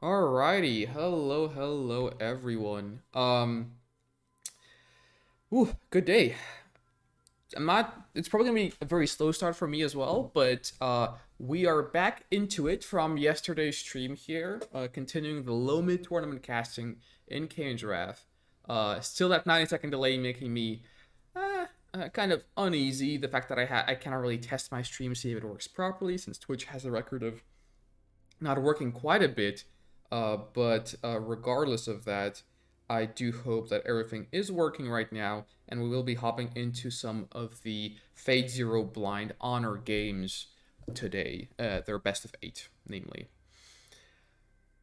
Alrighty, hello everyone. Good day. It's probably gonna be a very slow start for me as well, but we are back into it from yesterday's stream here, continuing the low mid tournament casting in Kane Giraffe. Still that 90-second delay making me kind of uneasy. The fact that I cannot really test my stream, see if it works properly, since Twitch has a record of not working quite a bit. But regardless of that, I do hope that everything is working right now, and we will be hopping into some of the Fatezero Blind Honor games today. Their best of 8, namely.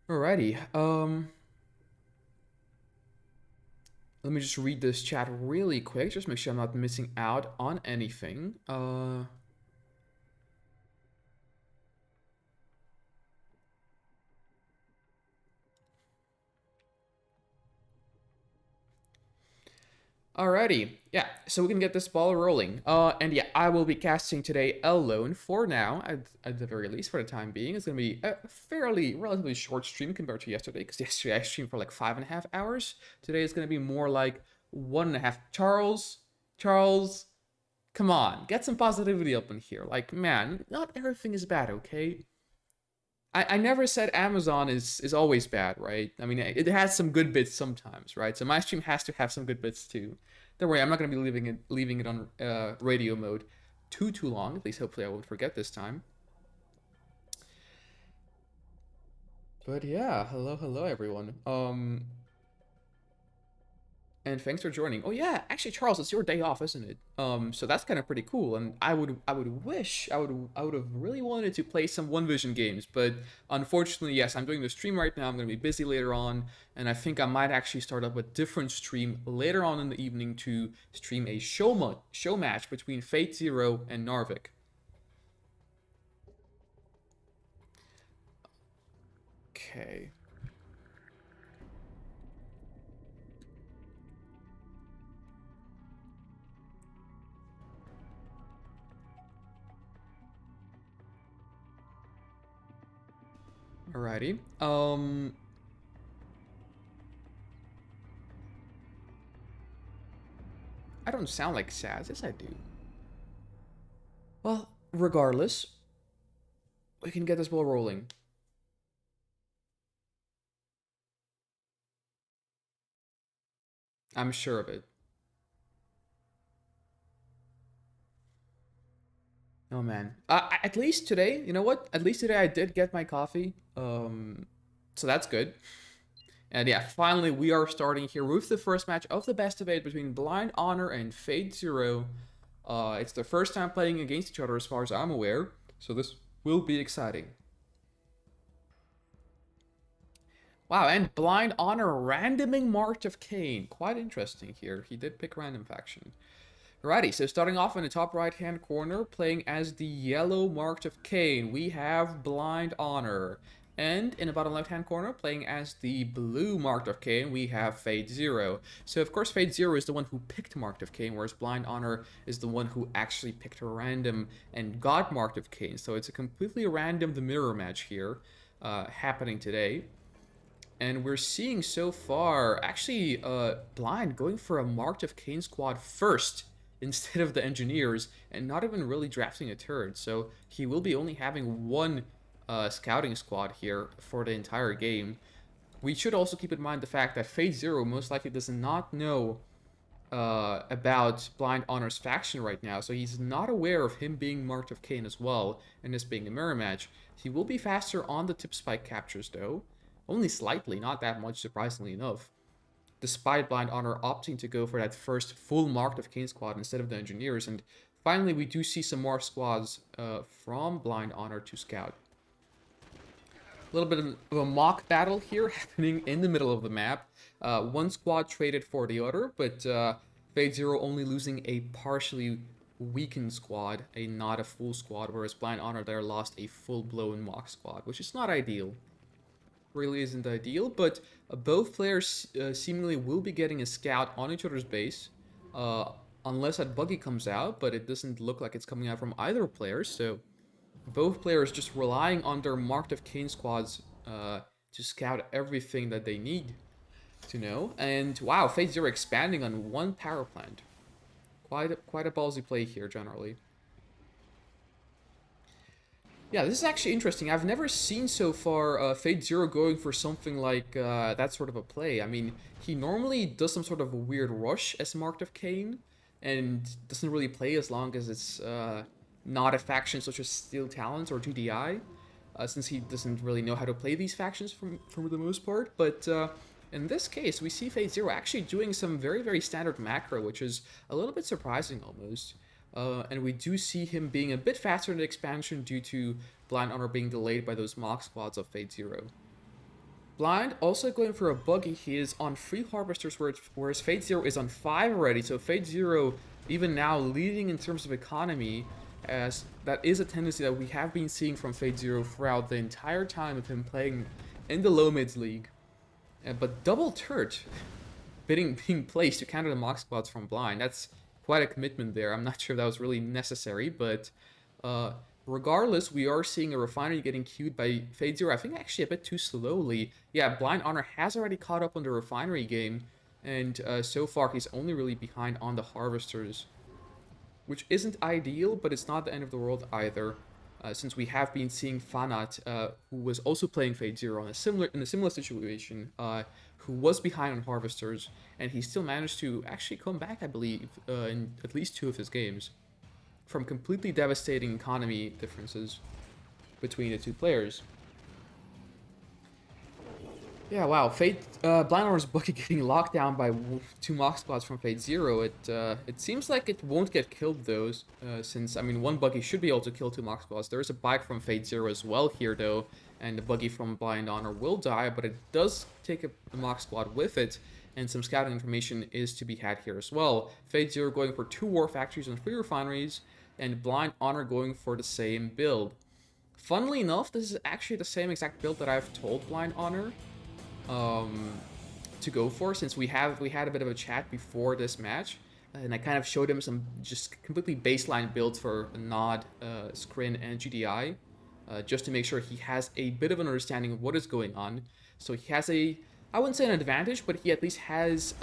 Alrighty. Let me just read this chat really quick, just make sure I'm not missing out on anything. Alrighty, yeah, so we can get this ball rolling. And yeah, I will be casting today alone for now, at the very least, for the time being. It's gonna be a relatively short stream compared to yesterday, because yesterday I streamed for like 5.5 hours. Today is gonna be more like 1.5. Charles, come on, get some positivity up in here. Like, man, not everything is bad, okay? I never said Amazon is always bad, right? I mean, it has some good bits sometimes, right? So my stream has to have some good bits too. Don't worry, I'm not gonna be leaving it on radio mode too long. At least hopefully I won't forget this time. But yeah, hello everyone. And thanks for joining. Oh yeah, actually, Charles, it's your day off, isn't it? So that's kind of pretty cool. And I would have really wanted to play some One Vision games, but unfortunately, yes, I'm doing the stream right now. I'm gonna be busy later on, and I think I might actually start up a different stream later on in the evening to stream a show match between Fatezero and Narvik. Okay. Alrighty. I don't sound like Saz. Yes, I do. Well, regardless, we can get this ball rolling. I'm sure of it. Oh man. At least today, you know what? At least today I did get my coffee. So that's good. And yeah, finally we are starting here with the first match of the best of 8 between Blindhonor and Fatezero. It's their first time playing against each other as far as I'm aware, so this will be exciting. Wow, and Blindhonor randoming March of Kane. Quite interesting here. He did pick random faction. Alrighty, so starting off in the top right-hand corner, playing as the yellow Mark of Kane, we have Blindhonor. And in the bottom left-hand corner, playing as the blue Mark of Kane, we have Fatezero. So of course Fatezero is the one who picked Mark of Kane, whereas Blindhonor is the one who actually picked a random and got Mark of Kane. So it's a completely random the mirror match here happening today. And we're seeing so far, actually, Blind going for a Mark of Kane squad first instead of the engineers, and not even really drafting a turret. So he will be only having one scouting squad here for the entire game. We should also keep in mind the fact that Fatezero most likely does not know about Blindhonor's faction right now, so he's not aware of him being Marked of Kane as well, and this being a mirror match. He will be faster on the tip spike captures though, only slightly, not that much surprisingly enough, despite Blindhonor opting to go for that first full Marked of Kane squad instead of the engineers. And finally we do see some more squads from Blindhonor to scout. A little bit of a mock battle here happening in the middle of the map. One squad traded for the other, but Fatezero only losing a partially weakened squad, not a full squad, whereas Blindhonor there lost a full-blown mock squad, which is not ideal. Really isn't ideal, but both players seemingly will be getting a scout on each other's base, unless that buggy comes out, but it doesn't look like it's coming out from either player, so both players just relying on their Marked of Kane squads to scout everything that they need to know. And wow, Fatezero expanding on one power plant. Quite a ballsy play here, generally. Yeah, this is actually interesting. I've never seen so far Fatezero going for something like that sort of a play. I mean, he normally does some sort of a weird rush as Marked of Kane, and doesn't really play as long as it's not a faction such as Steel Talons or 2DI, since he doesn't really know how to play these factions for the most part. But in this case, we see Fatezero actually doing some very standard macro, which is a little bit surprising almost. And we do see him being a bit faster in the expansion due to Blind Honor being delayed by those mock squads of Fatezero. Blind also going for a buggy. He is on 3 Harvesters, whereas Fatezero is on 5 already. So Fatezero, even now, leading in terms of economy, as that is a tendency that we have been seeing from Fatezero throughout the entire time of him playing in the low mids league. But double turret being placed to counter the mock squads from Blind. That's quite a commitment there. I'm not sure if that was really necessary, but regardless, we are seeing a refinery getting queued by Fatezero. I think actually a bit too slowly. Yeah, Blind Honor has already caught up on the refinery game, and so far he's only really behind on the harvesters, which isn't ideal, but it's not the end of the world either. Since we have been seeing Fanat, who was also playing Fatezero in a similar situation, who was behind on Harvesters, and he still managed to actually come back, I believe, in at least 2 of his games, from completely devastating economy differences between the 2 players. Yeah, wow. Blind Honor's buggy getting locked down by 2 mock squads from Fatezero. It seems like it won't get killed though, since I mean 1 buggy should be able to kill 2 mock squads. There is a bike from Fatezero as well here though, and the buggy from Blind Honor will die, but it does take a mock squad with it, and some scouting information is to be had here as well. Fatezero going for 2 war factories and 3 refineries, and Blind Honor going for the same build. Funnily enough, this is actually the same exact build that I've told Blind Honor to go for, since we had a bit of a chat before this match, and I kind of showed him some just completely baseline builds for Nod, Scrin, and GDI, just to make sure he has a bit of an understanding of what is going on. So he has I wouldn't say an advantage, but he at least has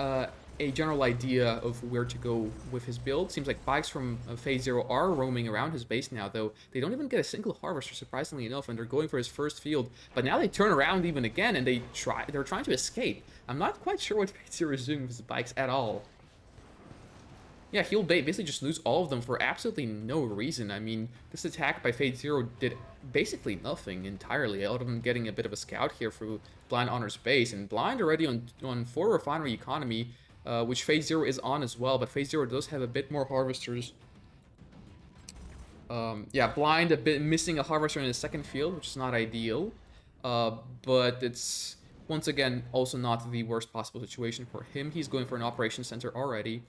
a general idea of where to go with his build. Seems like bikes from Fatezero are roaming around his base now, though they don't even get a single harvester, surprisingly enough, and they're going for his first field. But now they turn around even again, and they're trying to escape. I'm not quite sure what Fatezero is doing with his bikes at all. Yeah, he'll basically just lose all of them for absolutely no reason. I mean, this attack by Fatezero did basically nothing entirely, other than getting a bit of a scout here through Blind Honor's base. And Blind already on 4 refinery economy, which Fatezero is on as well, but Fatezero does have a bit more harvesters. Yeah, Blind a bit missing a harvester in his second field, which is not ideal. But it's, once again, also not the worst possible situation for him. He's going for an operations center already.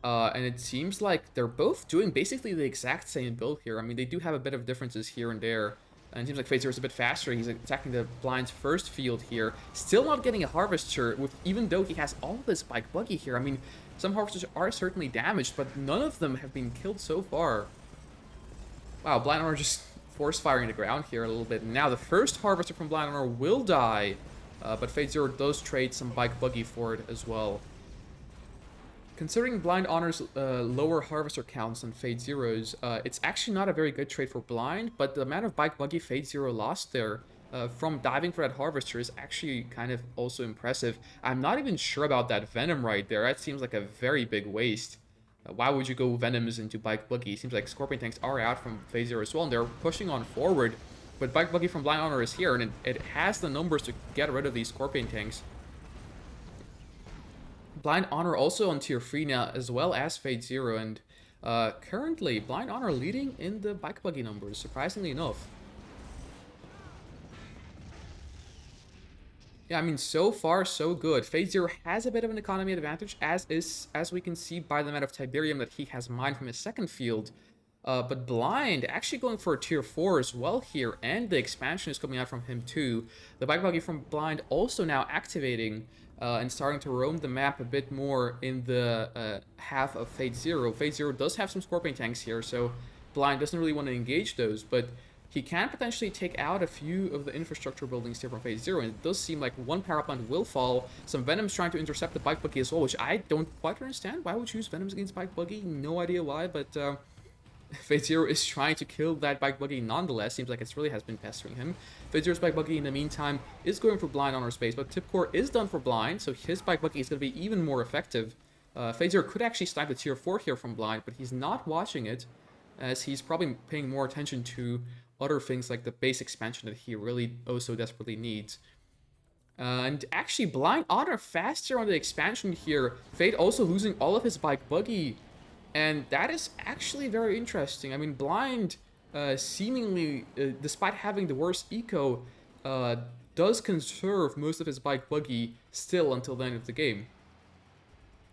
And it seems like they're both doing basically the exact same build here. I mean, they do have a bit of differences here and there. And it seems like Fatezero is a bit faster. He's attacking the Blind's first field here. Still not getting a harvester, even though he has all this bike buggy here. I mean, some harvesters are certainly damaged, but none of them have been killed so far. Wow, Blind Honor just force firing the ground here a little bit. Now the first harvester from Blind Honor will die, but Fatezero does trade some bike buggy for it as well. Considering Blind Honor's lower harvester counts than Fatezero's, it's actually not a very good trade for Blind, but the amount of bike buggy Fatezero lost there from diving for that harvester is actually kind of also impressive. I'm not even sure about that Venom right there. That seems like a very big waste. Why would you go Venoms into bike buggy? Seems like Scorpion tanks are out from Fatezero as well, and they're pushing on forward. But bike buggy from Blind Honor is here, and it has the numbers to get rid of these Scorpion tanks. Blind Honor also on tier 3 now, as well as Fatezero, and currently Blind Honor leading in the bike buggy numbers, surprisingly enough. Yeah, I mean, so far so good. Fatezero has a bit of an economy advantage, as we can see by the amount of Tiberium that he has mined from his second field. But Blind actually going for a tier 4 as well here, and the expansion is coming out from him too. The bike buggy from Blind also now activating and starting to roam the map a bit more in the half of Fatezero. Fatezero does have some Scorpion tanks here, so Blind doesn't really want to engage those, but he can potentially take out a few of the infrastructure buildings here from Fatezero, and it does seem like one power plant will fall. Some Venoms trying to intercept the Bike Buggy as well, which I don't quite understand. Why would you use Venoms against Bike Buggy? No idea why, but Fatezero is trying to kill that Bike Buggy nonetheless. Seems like it really has been pestering him. Fatezero's Bike Buggy, in the meantime, is going for Blind on our space, but Tipcore is done for Blind, so his Bike Buggy is going to be even more effective. Fatezero could actually snipe the tier 4 here from Blind, but he's not watching it, as he's probably paying more attention to other things like the base expansion that he really oh so desperately needs. And actually, Blind Honor faster on the expansion here. Fate also losing all of his Bike Buggy, and that is actually very interesting. I mean, Blind, seemingly, despite having the worst eco, does conserve most of his Bike Buggy still until the end of the game.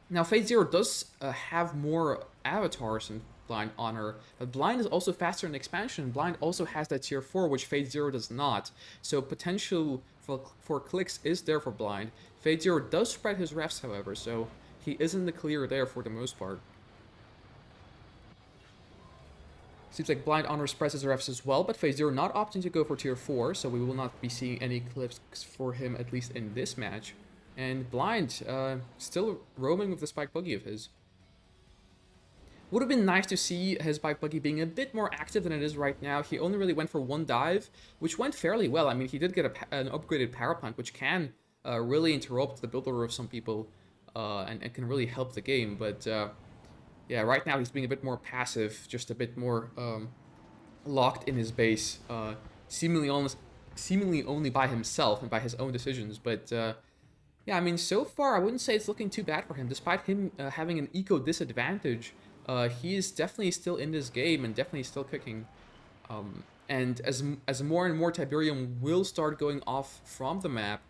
Now, Fatezero does have more avatars than Blind Honor, but Blind is also faster in expansion. Blind also has that tier 4, which Fatezero does not. So potential for clicks is there for Blind. Fatezero does spread his refs, however, so he is in the clear there for the most part. Seems like Blind Honor spreads his refs as well, but Fatezero not opting to go for tier 4, so we will not be seeing any clips for him, at least in this match. And Blind, still roaming with the Spike Buggy of his. Would have been nice to see his Bike Buggy being a bit more active than it is right now. He only really went for one dive, which went fairly well. I mean, he did get an upgraded power plant, which can really interrupt the build order of some people and can really help the game. But yeah, right now he's being a bit more passive, just a bit more locked in his base, seemingly only by himself and by his own decisions. But yeah, I mean, so far I wouldn't say it's looking too bad for him, despite him having an eco disadvantage. He is definitely still in this game and definitely still kicking. And as more and more Tiberium will start going off from the map,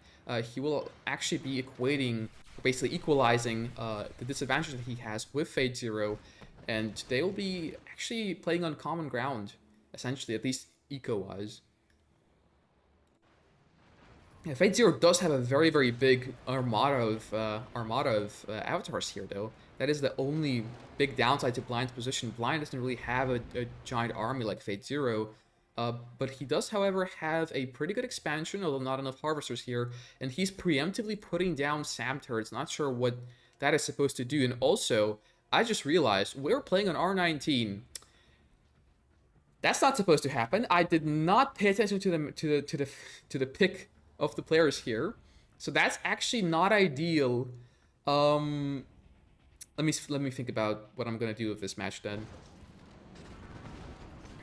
he will actually be equating, basically equalizing the disadvantage that he has with Fatezero, and they will be actually playing on common ground, essentially, at least eco-wise. Yeah, Fatezero does have a very, very big armada of avatars here, though. That is the only big downside to Blind's position. Blind doesn't really have a giant army like Fatezero, but he does, however, have a pretty good expansion, although not enough harvesters here, and he's preemptively putting down Sam turrets. Not sure what that is supposed to do. And also, I just realized we're playing on R19. That's not supposed to happen. I did not pay attention to the pick of the players here, so that's actually not ideal. Let me think about what I'm gonna do with this match then.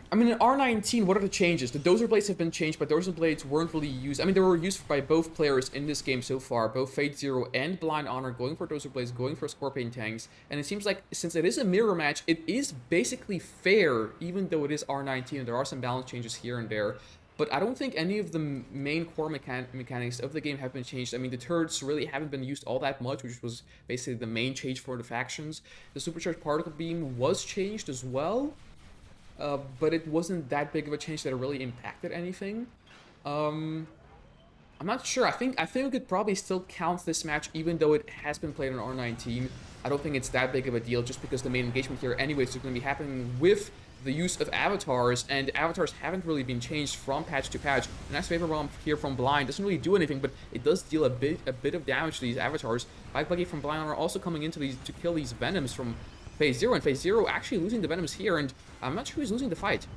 I mean, in R19, what are the changes? The Dozer Blades have been changed, but Dozer Blades weren't really used. I mean, they were used by both players in this game so far. Both Fatezero and Blind Honor going for Dozer Blades, going for Scorpion Tanks. And it seems like, since it is a mirror match, it is basically fair, even though it is R19, and there are some balance changes here and there. But I don't think any of the main core mechanics of the game have been changed. I mean, the turrets really haven't been used all that much, which was basically the main change for the factions. The Supercharged Particle Beam was changed as well, but it wasn't that big of a change that it really impacted anything. I'm not sure. I think we could probably still count this match, even though it has been played on R19. I don't think it's that big of a deal, just because the main engagement here anyways is going to be happening with the use of avatars, and avatars haven't really been changed from patch to patch. A nice Vapor Bomb here from Blind doesn't really do anything, but it does deal a bit of damage to these avatars. Bike Buggy from Blind are also coming into these to kill these Venoms from Fatezero, and Fatezero actually losing the Venoms here, and I'm not sure who's losing the fight.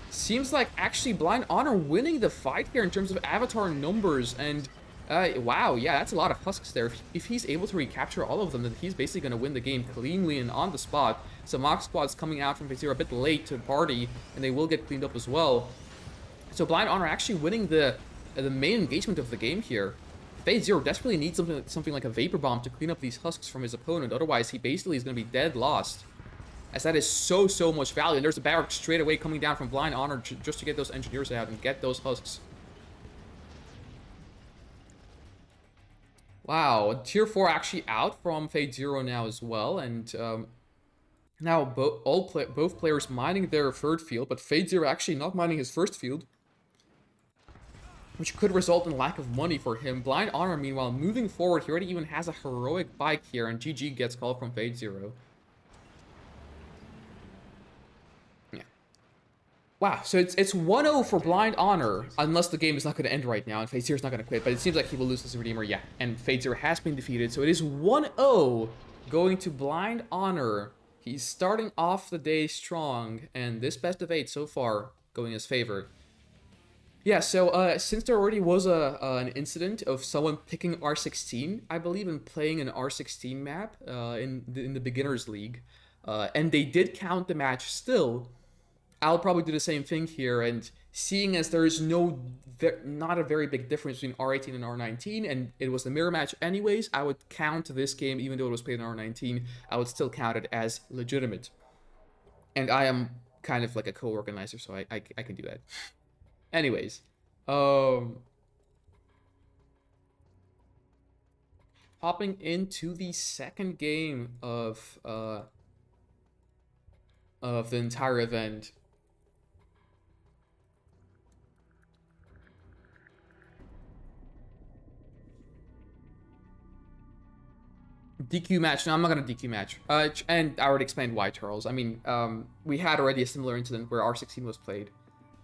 Seems like actually Blind Honor winning the fight here in terms of avatar numbers, and wow, yeah, that's a lot of husks there. If he's able to recapture all of them, then he's basically going to win the game cleanly and on the spot. Some Mock Squads coming out from Fatezero a bit late to the party, and they will get cleaned up as well. So Blind Honor actually winning the main engagement of the game here. Fatezero desperately needs something like a Vapor Bomb to clean up these husks from his opponent, otherwise he basically is going to be dead lost. As that is so much value, and there's a barrack straight away coming down from Blind Honor just to get those engineers out and get those husks. Wow, tier 4 actually out from Fatezero now as well, and now both players mining their third field, but Fatezero actually not mining his first field, which could result in lack of money for him. Blind Honor, meanwhile, moving forward, he already even has a heroic bike here, and GG gets called from Fatezero. Yeah. Wow, so it's 1-0 for Blind Honor, unless the game is not going to end right now and Fatezero's not going to quit, but it seems like he will lose his Redeemer, yeah. And Fatezero has been defeated, so it is 1-0 going to Blind Honor. He's starting off the day strong, and this best of 8 so far going his favor. Yeah, so since there already was an incident of someone picking R16, I believe, and playing an R16 map in the Beginners League, and they did count the match still, I'll probably do the same thing here, and seeing as there is not a very big difference between R18 and R19, and it was the mirror match anyways, I would count this game, even though it was played in R19, I would still count it as legitimate. And I am kind of like a co-organizer, so I can do that. Anyways, hopping into the second game of the entire event. DQ match. No, I'm not gonna DQ match. And I already explained why, Charles. I mean, we had already a similar incident where R16 was played,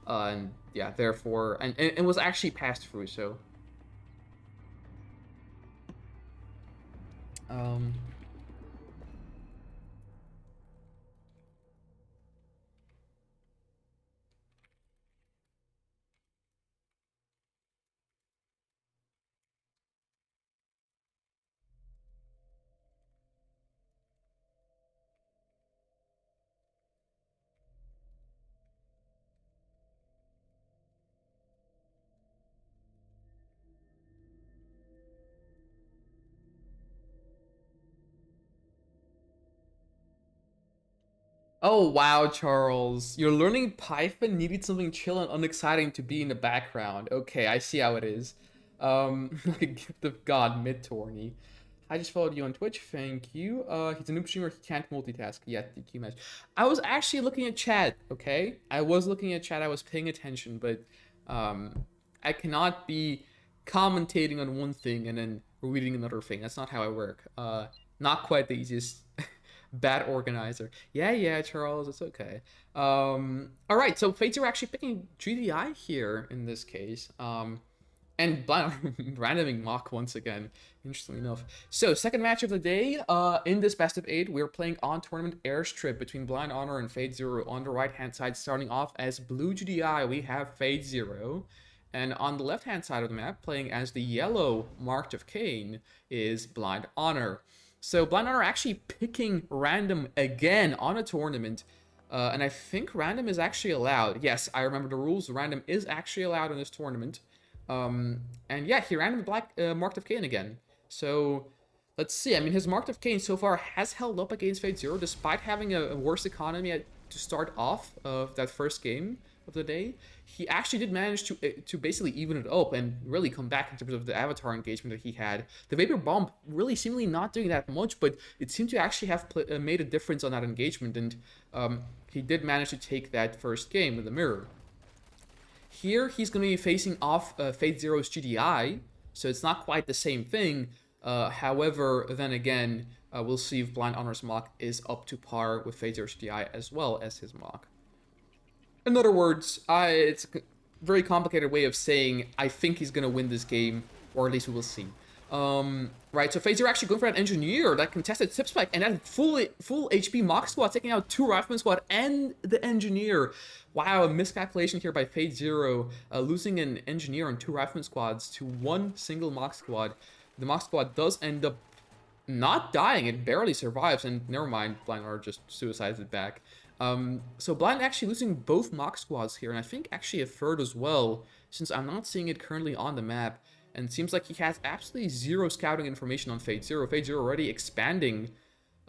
and yeah, therefore, and it was actually passed through. So, um, oh wow, Charles, you're learning Python needed something chill and unexciting to be in the background. Okay, I see how it is. Like a gift of God mid tourney. I just followed you on Twitch. Thank you. He's a noob streamer. He can't multitask yet. DQ match. I was actually looking at chat. Okay, I was looking at chat. I was paying attention, but I cannot be commentating on one thing and then reading another thing. That's not how I work. Not quite the easiest. Bad organizer. Yeah, yeah, Charles. It's okay. All right. So Fates are actually picking GDI here in this case. And randoming mock once again, interestingly enough. So, second match of the day, in this best of 8, we're playing on tournament airstrip between Blind Honor and Fatezero. On the right-hand side, starting off as Blue GDI, we have Fatezero. And on the left-hand side of the map, playing as the yellow Marked of Kane, is Blind Honor. So, Blind Honor actually picking random again on a tournament. And I think random is actually allowed. Yes, I remember the rules. Random is actually allowed in this tournament. And yeah, he ran the black Marked of Kane again. So let's see. I mean, his Marked of Kane so far has held up against Fatezero despite having a worse economy to start off of that first game of the day. He actually did manage to basically even it up and really come back in terms of the avatar engagement that he had. The Vapor Bomb really seemingly not doing that much, but it seemed to actually have made a difference on that engagement, and he did manage to take that first game with the mirror. Here, he's going to be facing off Fatezero's GDI, so it's not quite the same thing. However, then again, we'll see if Blind Honor's mock is up to par with Fatezero's GDI as well as his mock. In other words, it's a very complicated way of saying I think he's going to win this game, or at least we will see. Right, so Fatezero actually going for that engineer, that contested tip spike, and that full HP mock squad, taking out 2 rifleman squad and the engineer. Wow, a miscalculation here by Fatezero, losing an engineer on 2 rifleman squads to 1 single mock squad. The mock squad does end up not dying, it barely survives, and never mind, Blind Honor just suicides it back. So Blind actually losing both mock squads here, and I think actually a third as well, since I'm not seeing it currently on the map. And it seems like he has absolutely zero scouting information on Fatezero. Fatezero already expanding,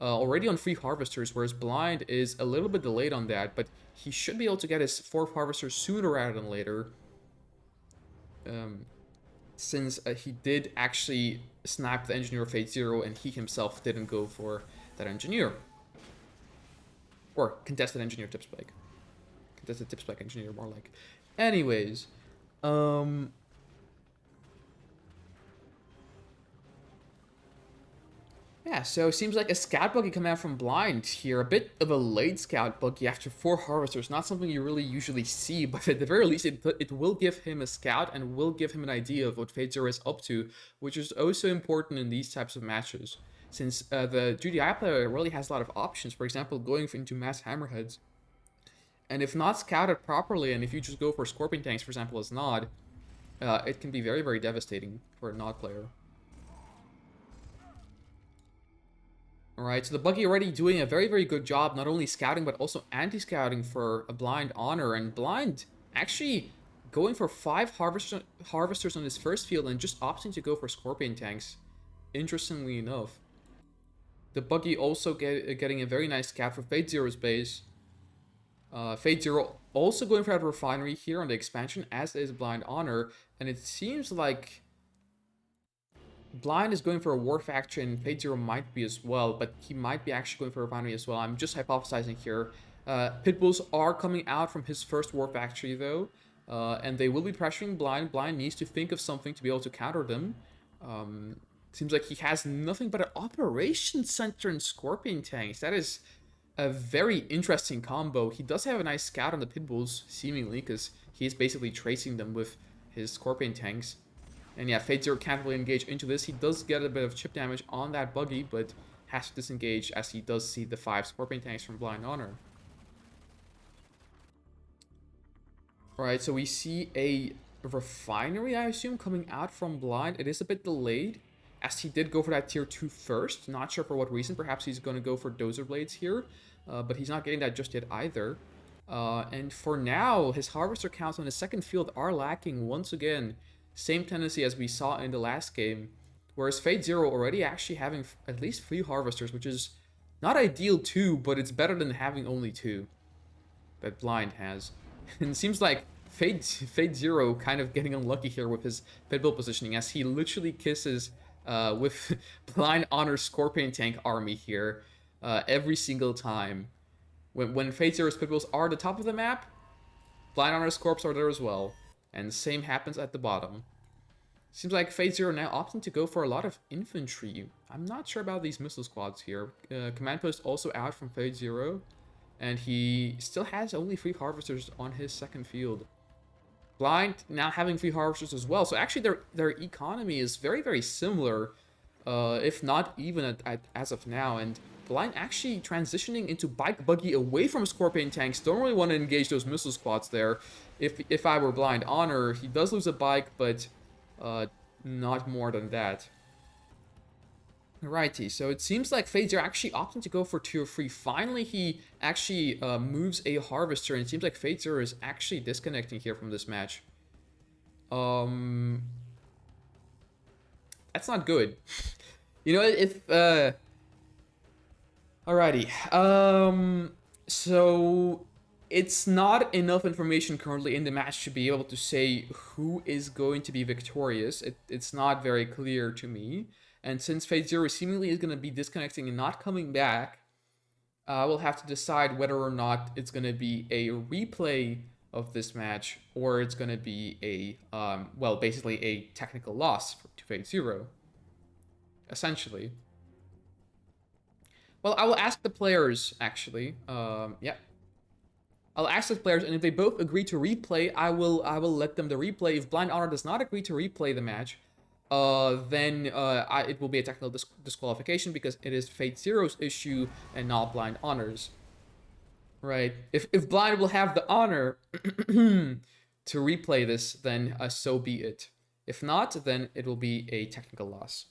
already on 3 harvesters, whereas Blind is a little bit delayed on that, but he should be able to get his 4th harvester sooner rather than later. Since he did actually snap the engineer of Fatezero, and he himself didn't go for that engineer. Or contested engineer tip spike. Contested tip spike engineer, more like. Anyways, Yeah, so it seems like a scout buggy coming out from Blind here. A bit of a late scout buggy after 4 harvesters. Not something you really usually see, but at the very least, it will give him a scout and will give him an idea of what Fatezero is up to, which is also important in these types of matches. Since the GDI player really has a lot of options, for example, going into mass hammerheads. And if not scouted properly, and if you just go for Scorpion tanks, for example, as Nod, it can be very, very devastating for a Nod player. Alright, so the buggy already doing a very, very good job, not only scouting, but also anti-scouting for a Blind Honor. And Blind actually going for 5 harvesters on his first field and just opting to go for Scorpion tanks, interestingly enough. The buggy also getting a very nice scout for Fatezero's base. Fatezero also going for that refinery here on the expansion, as is Blind Honor. And it seems like Blind is going for a war factory, and Fatezero might be as well, but he might be actually going for a refinery as well. I'm just hypothesizing here. Pitbulls are coming out from his first war factory, though, and they will be pressuring Blind. Blind needs to think of something to be able to counter them. Seems like he has nothing but an operations center and Scorpion tanks. That is a very interesting combo. He does have a nice scout on the Pitbulls, seemingly, because he's basically tracing them with his Scorpion tanks. And yeah, Fatezero can't really engage into this. He does get a bit of chip damage on that buggy, but has to disengage as he does see the 5 Scorpion tanks from Blind Honor. Alright, so we see a refinery, I assume, coming out from Blind. It is a bit delayed, as he did go for that tier 2 first. Not sure for what reason. Perhaps he's going to go for Dozer Blades here, but he's not getting that just yet either. And for now, his harvester counts on his second field are lacking once again. Same tendency as we saw in the last game, whereas Fatezero already actually having at least 3 harvesters, which is not ideal too, but it's better than having only 2 that Blind has. And it seems like Fatezero kind of getting unlucky here with his Pitbull positioning, as he literally kisses with Blind Honor's Scorpion tank army here every single time. When Fatezero's Pitbulls are at the top of the map, Blind Honor's Corps are there as well. And same happens at the bottom. Seems like Fatezero now opting to go for a lot of infantry. I'm not sure about these missile squads here. Command post also out from Fatezero. And he still has only 3 harvesters on his second field. Blind now having 3 harvesters as well. So actually their economy is very, very similar. If not even as of now. And Blind actually transitioning into bike buggy away from Scorpion tanks. Don't really want to engage those missile squads there. If I were Blind Honor, he does lose a bike, but not more than that. Alrighty, so it seems like Fatezero actually opting to go for tier 3. Finally, he actually moves a harvester, and it seems like Fatezero is actually disconnecting here from this match. That's not good. You know, if alrighty. So it's not enough information currently in the match to be able to say who is going to be victorious. It's not very clear to me. And since Fatezero seemingly is going to be disconnecting and not coming back, we'll have to decide whether or not it's going to be a replay of this match, or it's going to be a, well, basically a technical loss to Fatezero, essentially. Well, I will ask the players, actually. Yeah. I'll ask the players, and if they both agree to replay, I will let them the replay. If Blind Honor does not agree to replay the match, then it will be a technical disqualification, because it is Fatezero's issue and not Blind Honor's. Right. If Blind will have the honor to replay this, then so be it. If not, then it will be a technical loss.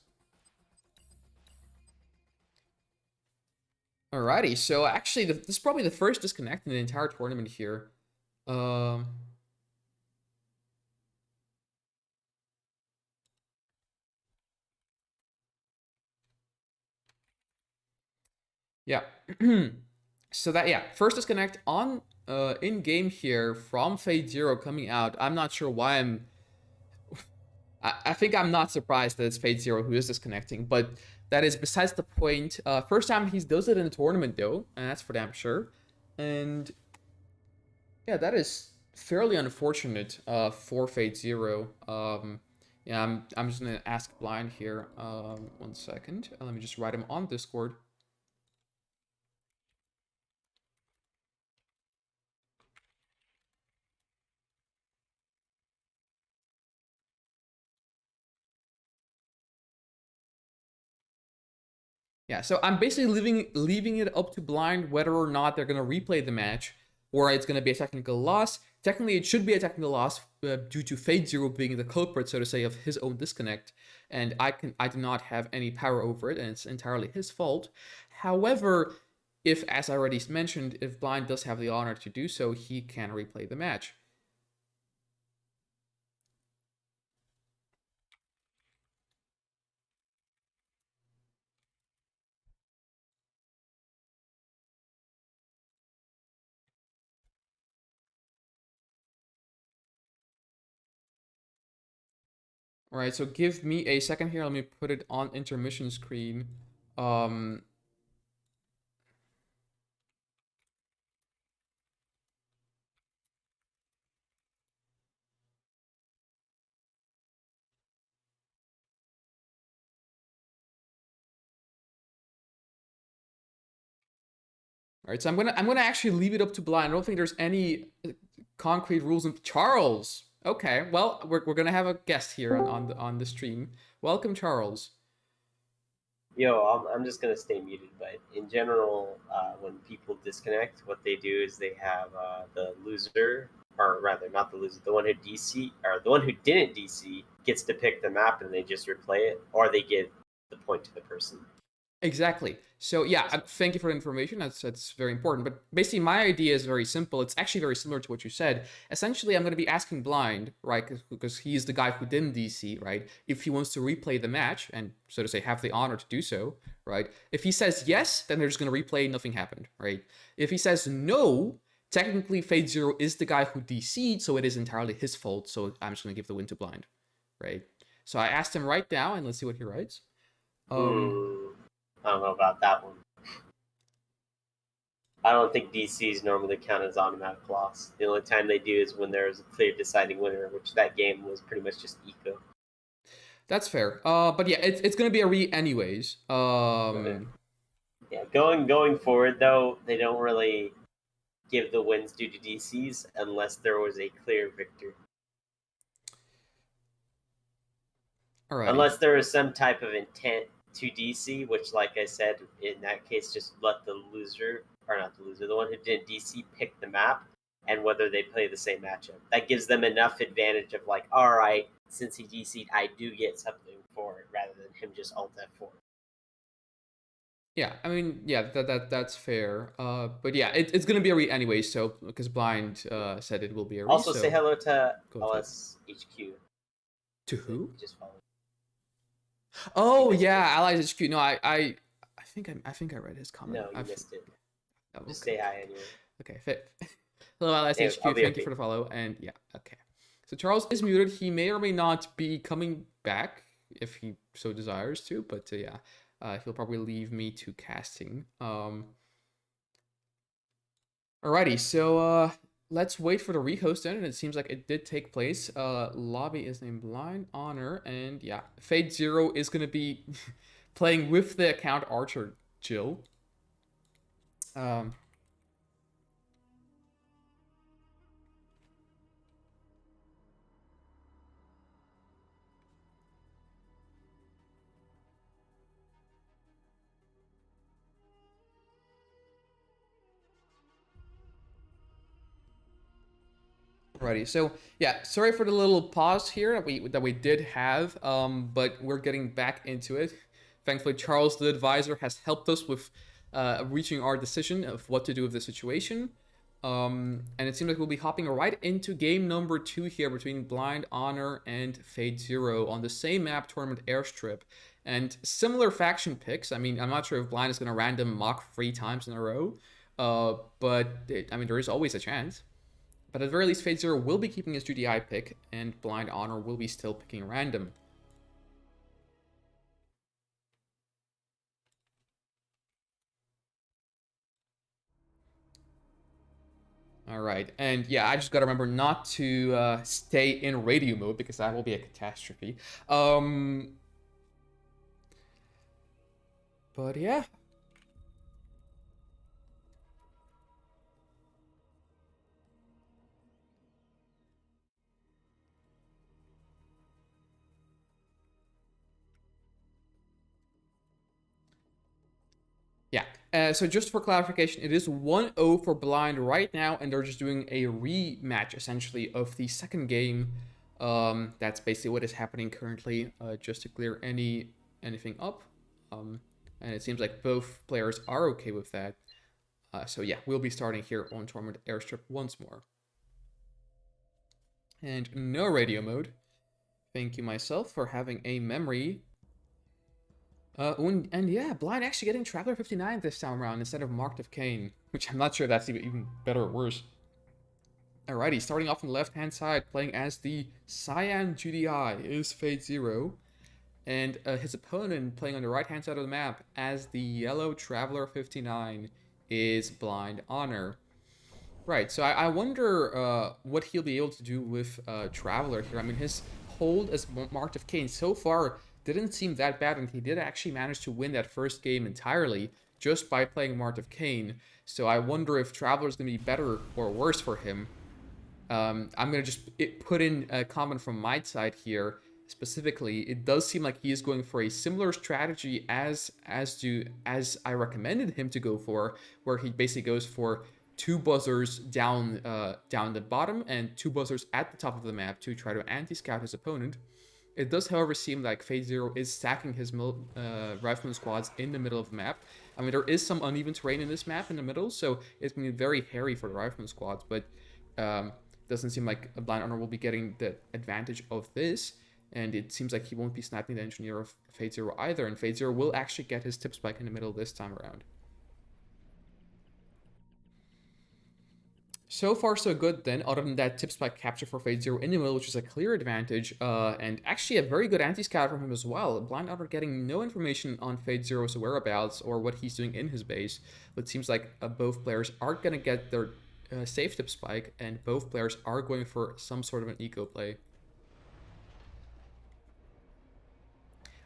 Alrighty, so actually, this is probably the first disconnect in the entire tournament here. Yeah. So that, yeah, first disconnect on in game here from Fatezero coming out. I'm not sure why I think I'm not surprised that it's Fatezero who is disconnecting, but that is besides the point. First time he does it in a tournament, though, and that's for damn sure. And yeah, that is fairly unfortunate for Fatezero. Yeah, I'm just gonna ask Blind here. 1 second. Let me just write him on Discord. Yeah, so I'm basically leaving it up to Blind whether or not they're gonna replay the match, or it's gonna be a technical loss. Technically, it should be a technical loss due to Fatezero being the culprit, so to say, of his own disconnect, and I do not have any power over it, and it's entirely his fault. However, if, as I already mentioned, if Blind does have the honor to do so, he can replay the match. All right, so give me a second here. Let me put it on intermission screen. Um, all right, so I'm gonna actually leave it up to Blind. I don't think there's any concrete rules. And Charles, okay, well we're gonna have a guest here on the stream. Welcome, Charles. Yo, I'm just gonna stay muted. But in general, when people disconnect, what they do is they have the loser, or rather, not the loser, the one who DC or the one who didn't DC gets to pick the map, and they just replay it, or they give the point to the person. Exactly. So yeah, thank you for the information. That's very important. But basically, my idea is very simple. It's actually very similar to what you said. Essentially, I'm going to be asking Blind, right, because he's the guy who didn't DC, right, if he wants to replay the match and, so to say, have the honor to do so, right. If he says yes, then they're just going to replay. Nothing happened, right. If he says no, technically Fatezero is the guy who DC'd, so it is entirely his fault. So I'm just going to give the win to Blind, right. So I asked him right now, and let's see what he writes. I don't know about that one. I don't think DCs normally count as automatic loss. The only time they do is when there's a clear deciding winner, which that game was pretty much just eco. That's fair. But yeah, it's gonna be a re anyways. Yeah, going forward though, they don't really give the wins due to DCs unless there was a clear victor. Alrighty. Unless there was some type of intent to DC, which, like I said, in that case, just let the loser, or not the loser, the one who didn't DC pick the map and whether they play the same matchup. That gives them enough advantage of, like, all right, since he DC'd, I do get something for it rather than him just alt F4. Yeah, I mean, yeah, that's fair. But yeah, it's gonna be a re anyway. So because Blind said it will be a re, Also, say so hello to go with it. LSHQ. To who? Just follow. You Oh missed yeah, it. Allies HQ. No, I think I read his comment. No, you missed it. Oh, Just okay, say okay, hi anyway. okay. Hello, Allies Anyway, I'll HQ. be Thank you okay. for the follow. And yeah, okay. So Charles is muted. He may or may not be coming back if he so desires to. But yeah, he'll probably leave me to casting. Alrighty, so let's wait for the rehost then, and it seems like it did take place. Lobby is named Blindhonor, and yeah, Fatezero is gonna be playing with the account Archer Jill. Um, Alrighty, so yeah, sorry for the little pause here that we did have, but we're getting back into it. Thankfully, Charles, the advisor, has helped us with reaching our decision of what to do with the situation. And it seems like we'll be hopping right into game number 2 here between Blindhonor and Fatezero on the same map, Tournament Airstrip, and similar faction picks. I mean, I'm not sure if Blind is going to random mock 3 times in a row, I mean, there is always a chance. But at the very least, Fatezero will be keeping his GDI pick, and Blindhonor will be still picking random. All right, and yeah, I just gotta remember not to stay in radio mode because that will be a catastrophe. Um, but yeah, yeah. So just for clarification, it is 1-0 for Blind right now, and they're just doing a rematch essentially of the second game. That's basically what is happening currently. Just to clear anything up. And it seems like both players are okay with that. So yeah, we'll be starting here on Tournament Airstrip once more. And no radio mode. Thank you myself for having a memory. And yeah, Blind actually getting Traveler 59 this time around instead of Marked of Kane, which I'm not sure that's even better or worse. Alrighty, starting off on the left-hand side, playing as the Cyan GDI is Fatezero, and his opponent playing on the right-hand side of the map as the Yellow Traveler 59 is Blindhonor. Right, so I wonder what he'll be able to do with Traveler here. I mean, his hold as Marked of Kane so far didn't seem that bad, and he did actually manage to win that first game entirely just by playing Marked of Kane. So I wonder if Traveler's going to be better or worse for him. I'm going to just put in a comment from my side here. Specifically, it does seem like he is going for a similar strategy as I recommended him to go for, where he basically goes for two buzzers down the bottom and two buzzers at the top of the map to try to anti-scout his opponent. It does, however, seem like Fatezero is stacking his rifleman squads in the middle of the map. I mean, there is some uneven terrain in this map in the middle, so it's going to be very hairy for the rifleman squads, but doesn't seem like a Blindhonor will be getting the advantage of this, and it seems like he won't be sniping the engineer of Fatezero either, and Fatezero will actually get his tip spike in the middle this time around. So far, so good then, other than that tip spike capture for Fatezero in the middle, which is a clear advantage, and actually a very good anti-scout from him as well. Blindhonor getting no information on Fatezero's whereabouts or what he's doing in his base, but it seems like both players are going to get their safe tip spike, and both players are going for some sort of an eco play.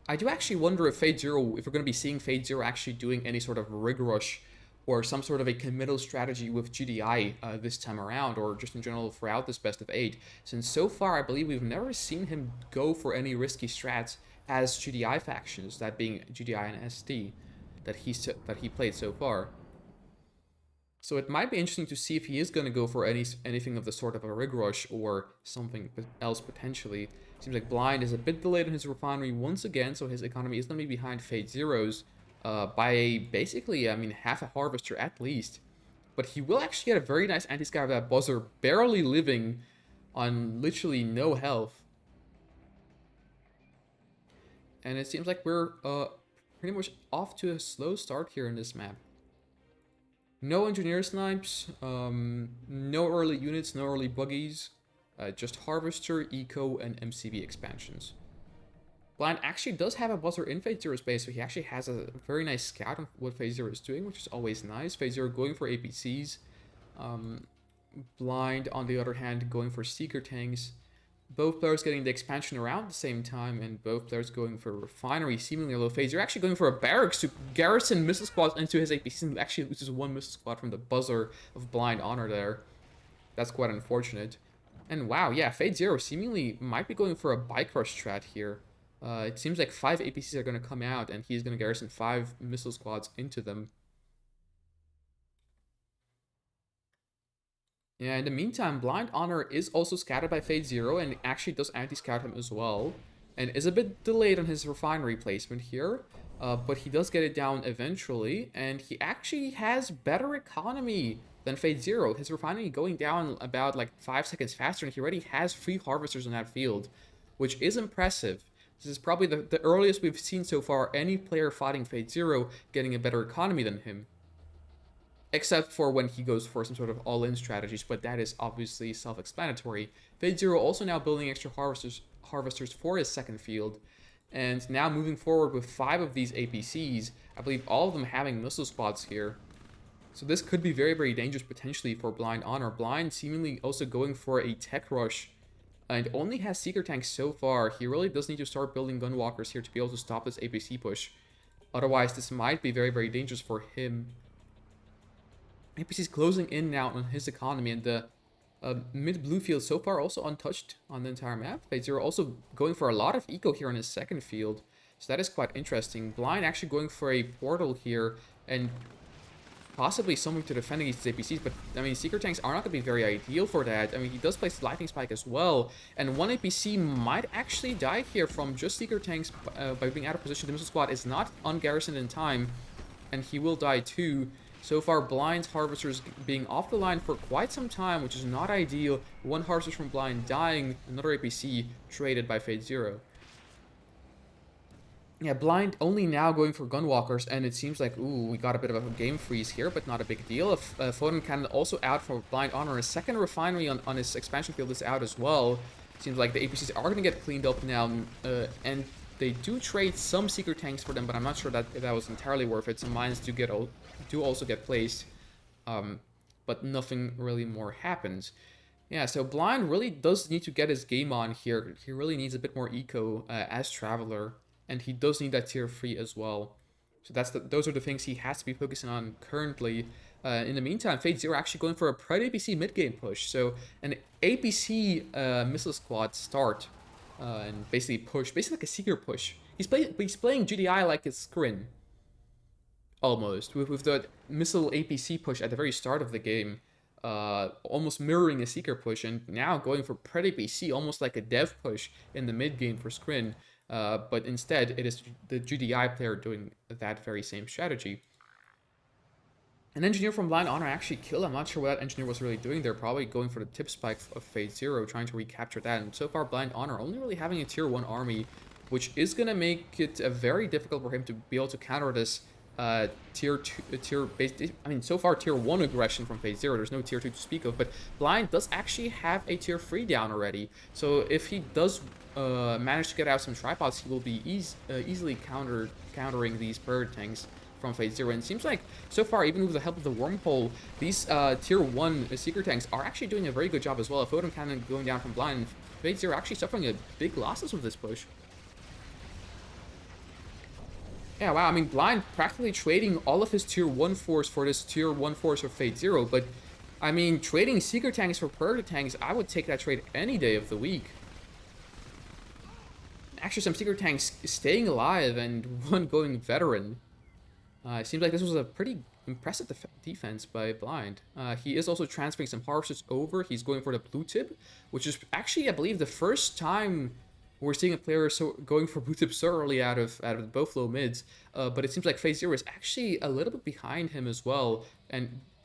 I do actually wonder if Fatezero, if we're going to be seeing Fatezero actually doing any sort of rig rush or some sort of a committal strategy with GDI this time around, or just in general throughout this best of 8. Since so far, I believe we've never seen him go for any risky strats as GDI factions, that being GDI and SD, that he played so far. So it might be interesting to see if he is going to go for anything of the sort of a rig rush or something else potentially. Seems like Blind is a bit delayed on his refinery once again, so his economy is going to be behind Fatezero's by basically, I mean, half a harvester at least. But he will actually get a very nice anti-scout of that buzzer, barely living on literally no health. And it seems like we're pretty much off to a slow start here in this map. No engineer snipes, no early units, no early buggies, just harvester, eco, and MCB expansions. Blind actually does have a buzzer in Fatezero's base, so he actually has a very nice scout on what Fatezero is doing, which is always nice. Fatezero going for APCs. Blind, on the other hand, going for Seeker tanks. Both players getting the expansion around the same time, and both players going for refinery, seemingly low phase. You're actually going for a barracks to garrison missile squads into his APCs, and actually loses one missile squad from the buzzer of Blindhonor there. That's quite unfortunate. And wow, yeah, Fatezero seemingly might be going for a bike rush strat here. It seems like 5 APCs are going to come out, and he's going to garrison 5 missile squads into them. Yeah, in the meantime, Blindhonor is also scattered by Fatezero, and actually does anti-scout him as well. And is a bit delayed on his refinery placement here. But he does get it down eventually, and he actually has better economy than Fatezero. His refinery going down about like 5 seconds faster, and he already has 3 harvesters in that field, which is impressive. This is probably the earliest we've seen so far any player fighting Fatezero getting a better economy than him. Except for when he goes for some sort of all-in strategies, but that is obviously self-explanatory. Fatezero also now building extra harvesters for his second field, and now moving forward with 5 of these APCs, I believe all of them having missile squads here. So this could be very, very dangerous potentially for Blind Honor. Blind seemingly also going for a tech rush and only has Seeker Tanks so far. He really does need to start building Gunwalkers here to be able to stop this APC push. Otherwise, this might be very, very dangerous for him. APC's closing in now on his economy, and the mid-blue field so far also untouched on the entire map. Fatezero also going for a lot of eco here on his second field, so that is quite interesting. Blind actually going for a portal here, and possibly something to defend against these APCs, but I mean, Seeker Tanks are not going to be very ideal for that. I mean, he does place Lightning Spike as well, and one APC might actually die here from just Seeker Tanks by being out of position. The missile squad is not ungarrisoned in time, and he will die too. So far, Blind's Harvesters being off the line for quite some time, which is not ideal. One Harvester from Blind dying, another APC traded by Fatezero. Yeah, Blind only now going for Gunwalkers, and it seems like, ooh, we got a bit of a game freeze here, but not a big deal. Photon Cannon also out for Blind Honor. His second refinery on his expansion field is out as well. Seems like the APCs are going to get cleaned up now, and they do trade some Seeker Tanks for them, but I'm not sure that that was entirely worth it. Some mines do also get placed, but nothing really more happens. Yeah, so Blind really does need to get his game on here. He really needs a bit more eco as Traveler. And he does need that tier 3 as well. So those are the things he has to be focusing on currently. In the meantime, Fatezero actually going for a Pride APC mid-game push. So an APC missile squad start and basically push, basically like a Seeker push. He's playing GDI like it's Scrin. Almost. With the missile APC push at the very start of the game. Almost mirroring a Seeker push. And now going for Pride APC, almost like a dev push in the mid-game for Scrin. But instead, it is the GDI player doing that very same strategy. An engineer from Blind Honor actually killed. I'm not sure what that engineer was really doing there. Probably going for the tip spike of Fatezero, trying to recapture that. And so far, Blind Honor only really having a tier 1 army, which is going to make it very difficult for him to be able to counter this tier 2, I mean, so far tier 1 aggression from Fatezero. There's no tier 2 to speak of, but Blind does actually have a tier 3 down already. So if he does manage to get out some tripods, he will be easily countering these bird tanks from Fatezero. And it seems like so far, even with the help of the wormhole, these tier 1 Seeker tanks are actually doing a very good job as well. A Photon Cannon going down from Blind, Fatezero actually suffering a big losses with this push. Yeah, wow, I mean, Blind practically trading all of his tier 1 force for this tier 1 force of Fatezero, but I mean, trading Seeker tanks for Predator tanks, I would take that trade any day of the week. Actually, some Seeker tanks staying alive and one going veteran. It seems like this was a pretty impressive defense by Blind. He is also transferring some Harvesters over. He's going for the blue tip, which is actually, I believe, the first time we're seeing a player going for blue tip so early out of both low mids. But it seems like Fatezero is actually a little bit behind him as well,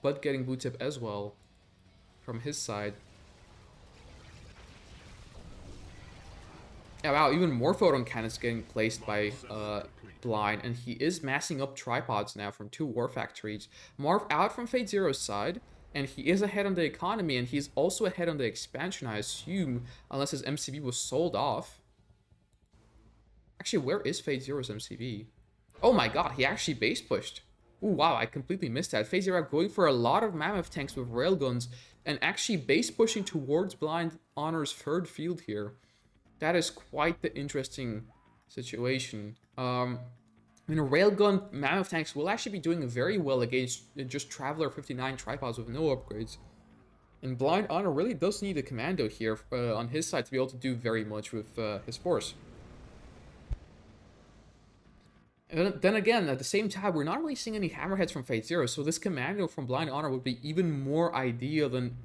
but getting blue tip as well from his side. Yeah, wow, even more Photon Cannons getting placed by Blind, and he is massing up tripods now from 2 War Factories. Marv out from Fatezero's side, and he is ahead on the economy, and he's also ahead on the expansion, I assume, unless his MCV was sold off. Actually, where is Fatezero's MCV? Oh my god, he actually base pushed. Ooh, wow, I completely missed that. Fatezero going for a lot of Mammoth tanks with railguns, and actually base pushing towards Blind Honor's 3rd field here. That is quite the interesting situation. I mean, railgun Mammoth tanks will actually be doing very well against just Traveler 59 tripods with no upgrades. And Blind Honor really does need a commando here on his side to be able to do very much with his force. And then again, at the same time, we're not really seeing any hammerheads from Fatezero, so this commando from Blind Honor would be even more ideal than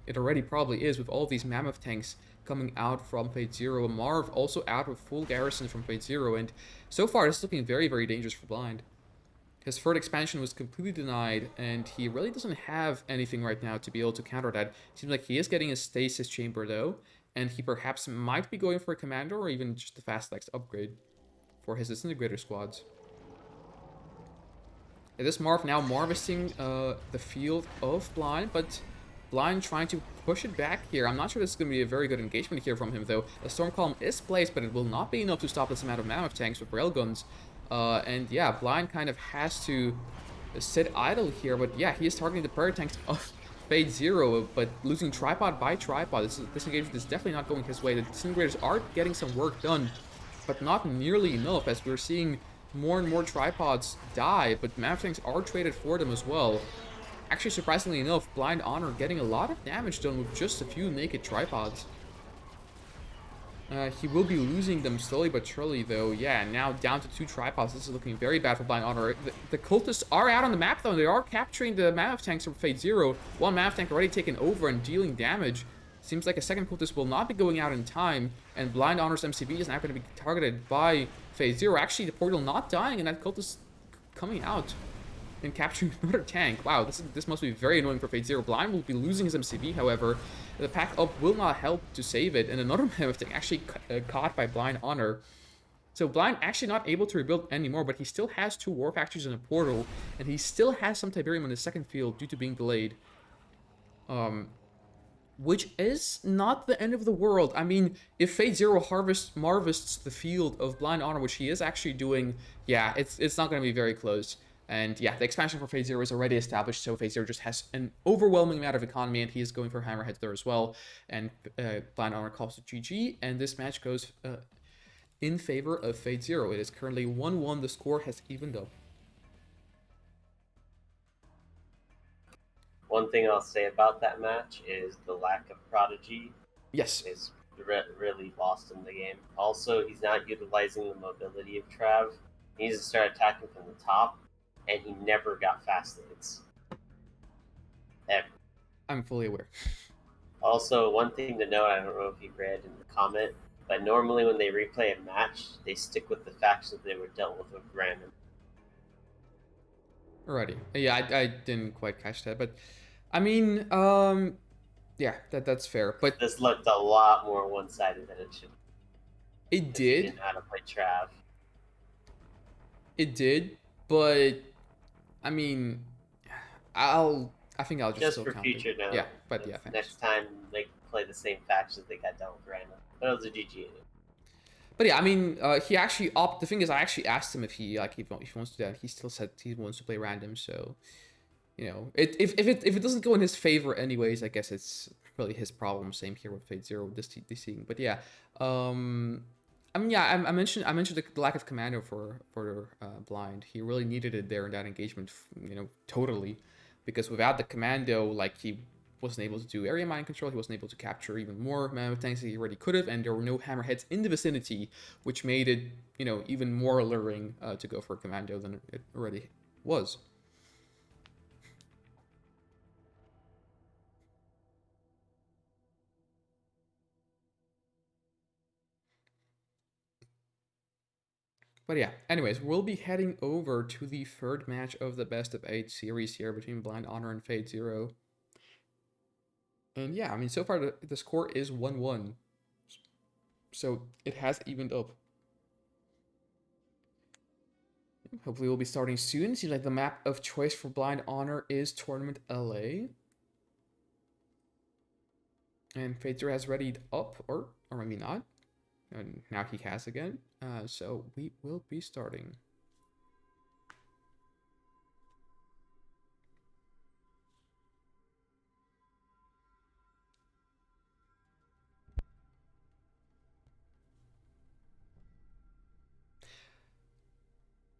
it already probably is with all of these Mammoth tanks coming out from Fatezero. Marv also out with full garrison from Fatezero, and so far this is looking very, very dangerous for Blind. His 3rd expansion was completely denied, and he really doesn't have anything right now to be able to counter that. Seems like he is getting a stasis chamber though, and he perhaps might be going for a commander or even just the fast lex upgrade for his disintegrator squads. This Marv now harvesting the field of Blind, but Blind trying to push it back here. I'm not sure this is going to be a very good engagement here from him, though. A Storm Column is placed, but it will not be enough to stop this amount of Mammoth tanks with railguns. And yeah, Blind kind of has to sit idle here, but yeah, he is targeting the prayer tanks of Fatezero, but losing tripod by tripod. This engagement is definitely not going his way. The disintegrators are getting some work done, but not nearly enough, as we're seeing more and more tripods die, but map tanks are traded for them as well. Actually, surprisingly enough, Blindhonor getting a lot of damage done with just a few naked tripods. He will be losing them slowly but surely, though. Yeah, now down to 2 tripods. This is looking very bad for Blindhonor. The cultists are out on the map, though, and they are capturing the Mammoth tanks from Fatezero. One Mammoth tank already taken over and dealing damage. Seems like a second cultist will not be going out in time, and Blindhonor's MCV is now going to be targeted by Fatezero. Actually, the portal not dying, and that cultist coming out and capturing another tank. Wow, this must be very annoying for Fatezero. Blind will be losing his MCV, however. The pack up will not help to save it, and another Mammoth tank actually caught by Blindhonor. So Blind actually not able to rebuild anymore, but he still has 2 War Factories in a portal, and he still has some Tiberium on his second field due to being delayed. Which is not the end of the world. I mean, if Fatezero harvests the field of Blindhonor, which he is actually doing, yeah, it's not going to be very close. And yeah, the expansion for Fatezero is already established, so Fatezero just has an overwhelming amount of economy, and he is going for Hammerheads there as well. And Blindhonor calls it GG, and this match goes in favor of Fatezero. It is currently 1-1. The score has evened up. One thing I'll say about that match is the lack of Prodigy Yes. is really lost in the game. Also, he's not utilizing the mobility of Trav. He needs to start attacking from the top, and he never got fast leads. Ever. I'm fully aware. Also, one thing to note, I don't know if you read in the comment, but normally when they replay a match, they stick with the factions they were dealt with random. Alrighty. Yeah, I didn't quite catch that, but I mean, yeah, that's fair. But This looked a lot more one-sided than it should, it because he did. didn't know how to play Trav. It did, but I mean, I think I'll just Just still for count it. future note, Yeah, but yeah, thanks. next time they play the same factions, they got dealt with random. But it was a GG anyway. But yeah, I mean, he actually the thing is, I actually asked him if he wants to do that. He still said he wants to play random. So, you know, if it doesn't go in his favor anyways, I guess it's really his problem. Same here with Fatezero with this seeing. But yeah, I mean, yeah, I mentioned the lack of commando for Blind. He really needed it there in that engagement, you know, totally, because without the commando, like he wasn't able to do area mind control. He wasn't able to capture even more mammoth tanks that he already could have, and there were no hammerheads in the vicinity, which made it, you know, even more alluring to go for a commando than it already was. But yeah, anyways, we'll be heading over to the third match of the best of 8 series here between Blindhonor and Fatezero. And yeah, I mean, so far the score is 1-1. So it has evened up. Hopefully we'll be starting soon. Seems like the map of choice for Blindhonor is Tournament LA. And Fatezero has readied up, or maybe not. And now he has again. So we will be starting.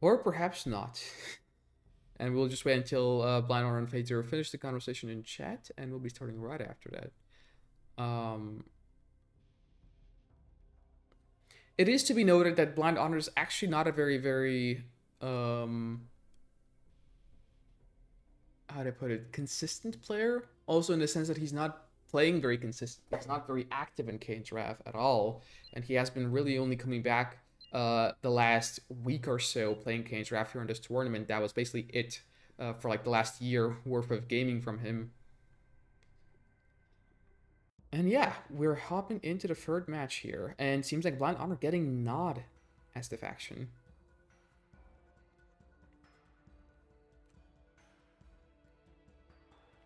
Or perhaps not. And we'll just wait until Blindhonor and Fatezero finish the conversation in chat, and we'll be starting right after that. It is to be noted that Blindhonor is actually not a very how to put it, consistent player. Also in the sense that he's not playing very consistent. He's not very active in Kane's Wrath at all, and he has been really only coming back the last week or so playing Kane's Wrath here in this tournament. That was basically it for like the last year worth of gaming from him. And yeah, we're hopping into the third match here, and seems like Blindhonor getting Nod as the faction.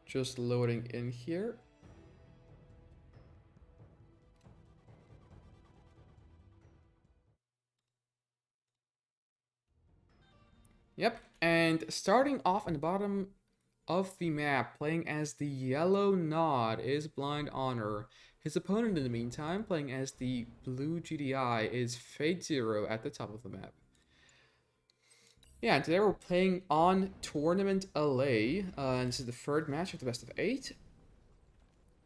Just loading in here. Yep, and starting off on the bottom of the map, playing as the yellow nod, is Blindhonor. His opponent, in the meantime, playing as the blue GDI, is Fatezero at the top of the map. Yeah, and today we're playing on Tournament LA, and this is the third match of the best of 8.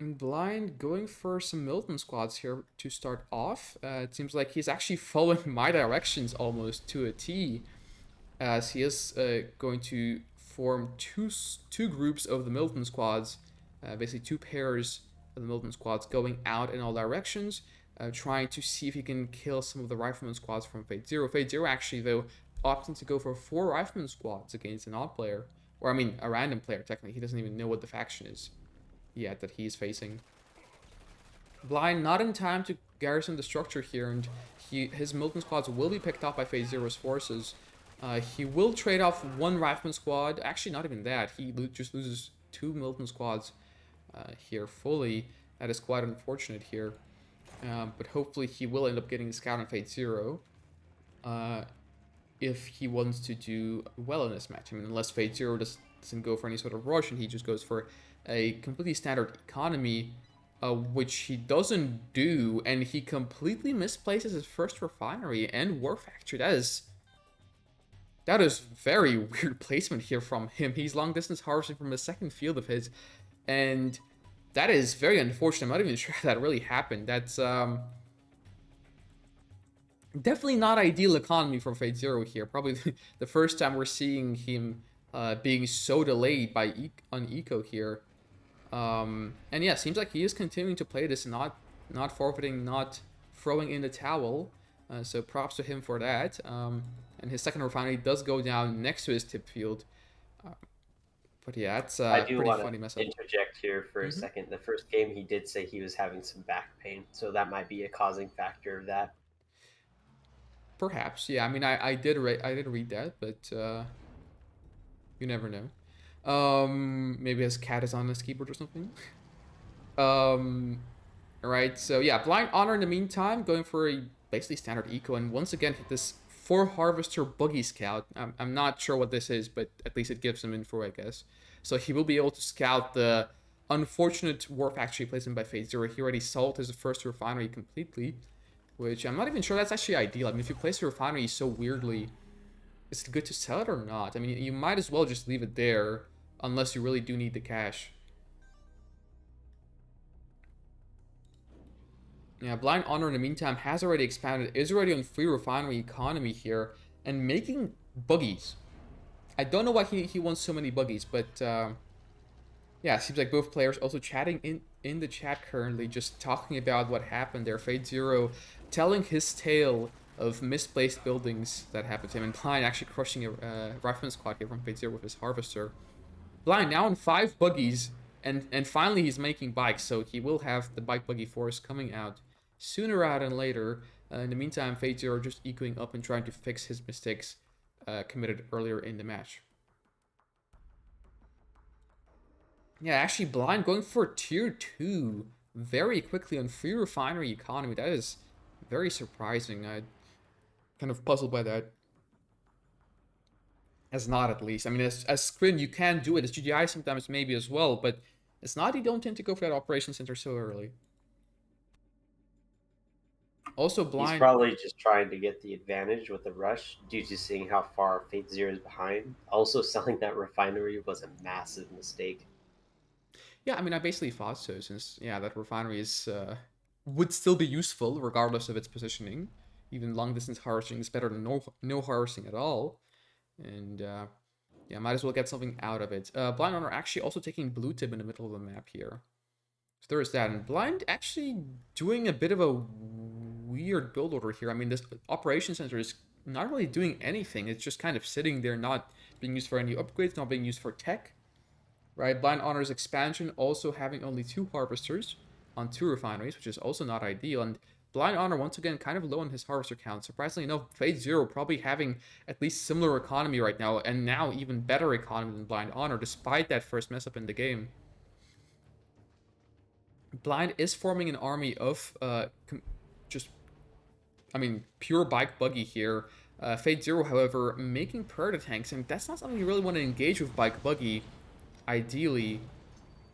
And Blind going for some Milton squads here to start off. It seems like he's actually following my directions almost to a T, as he is going to form two groups of the Milton squads, basically two pairs of the Milton squads going out in all directions, trying to see if he can kill some of the Rifleman squads from Fatezero. Fatezero actually, though, opting to go for 4 Rifleman squads against an odd player. Or, I mean, a random player, technically. He doesn't even know what the faction is yet that he's facing. Blind not in time to garrison the structure here, and his Milton squads will be picked off by Fatezero's forces. He will trade off 1 Rifleman squad. Actually, not even that. He just loses 2 Milton squads here fully. That is quite unfortunate here. But hopefully he will end up getting the scout on Fatezero if he wants to do well in this match. I mean, unless Fatezero doesn't go for any sort of rush and he just goes for a completely standard economy, which he doesn't do, and he completely misplaces his first refinery and war factory. That is very weird placement here from him. He's long distance harvesting from a second field of his, and that is very unfortunate. I'm not even sure that really happened. That's definitely not ideal economy for Fatezero here. Probably the first time we're seeing him being so delayed by on eco here. And yeah, seems like he is continuing to play this, not forfeiting, not throwing in the towel. So props to him for that. And his second refinery does go down next to his tip field. But yeah, it's I a do pretty want to funny mess up. interject here for a second. The first game, he did say he was having some back pain, so that might be a causing factor of that. Perhaps, yeah. I mean, I did read that, but you never know. Maybe his cat is on his keyboard or something. um, Alright, so yeah, Blindhonor in the meantime, going for a basically standard eco, and once again, this 4 Harvester Buggy Scout. I'm not sure what this is, but at least it gives him info, I guess. So he will be able to scout the unfortunate war factory placement by Fatezero. He already sold his first refinery completely, which I'm not even sure that's actually ideal. I mean, if you place a refinery so weirdly, is it good to sell it or not? I mean, you might as well just leave it there, unless you really do need the cash. Yeah, Blindhonor in the meantime has already expanded, is already on free refinery economy here, and making buggies. I don't know why he wants so many buggies, but yeah, it seems like both players also chatting in the chat currently, just talking about what happened there. Fatezero telling his tale of misplaced buildings that happened to him, and Blind actually crushing a rifleman squad here from Fatezero with his harvester. Blind now in 5 buggies, and finally he's making bikes, so he will have the bike buggy force coming out sooner rather than later. In the meantime, Fatezero just ecoing up and trying to fix his mistakes committed earlier in the match. Yeah, actually, Blind going for tier 2 very quickly on free refinery economy. That is very surprising. I'm kind of puzzled by that. As not, at least. I mean, as Scrin, you can do it. As GDI sometimes maybe as well, but as not, you don't tend to go for that operation center so early. Also, He's Blind. probably just trying to get the advantage with the rush due to seeing how far Fatezero is behind. Also, selling that refinery was a massive mistake. Yeah, I mean, I basically thought so, since, yeah, that refinery is would still be useful regardless of its positioning. Even long distance harvesting is better than no harvesting at all. And yeah, might as well get something out of it. Blindhonor actually also taking blue tip in the middle of the map here. So there is that. And Blind actually doing a bit of a weird build order here. I mean, this operation center is not really doing anything. It's just kind of sitting there, not being used for any upgrades, not being used for tech. Right? Blindhonor's expansion also having only 2 harvesters on 2 refineries, which is also not ideal. And Blindhonor, once again, kind of low on his harvester count. Surprisingly enough, Fatezero probably having at least similar economy right now, and now even better economy than Blindhonor, despite that first mess up in the game. Blind is forming an army of just, I mean, pure bike buggy here. Fatezero, however, making Predator tanks, and that's not something you really want to engage with Bike Buggy, ideally.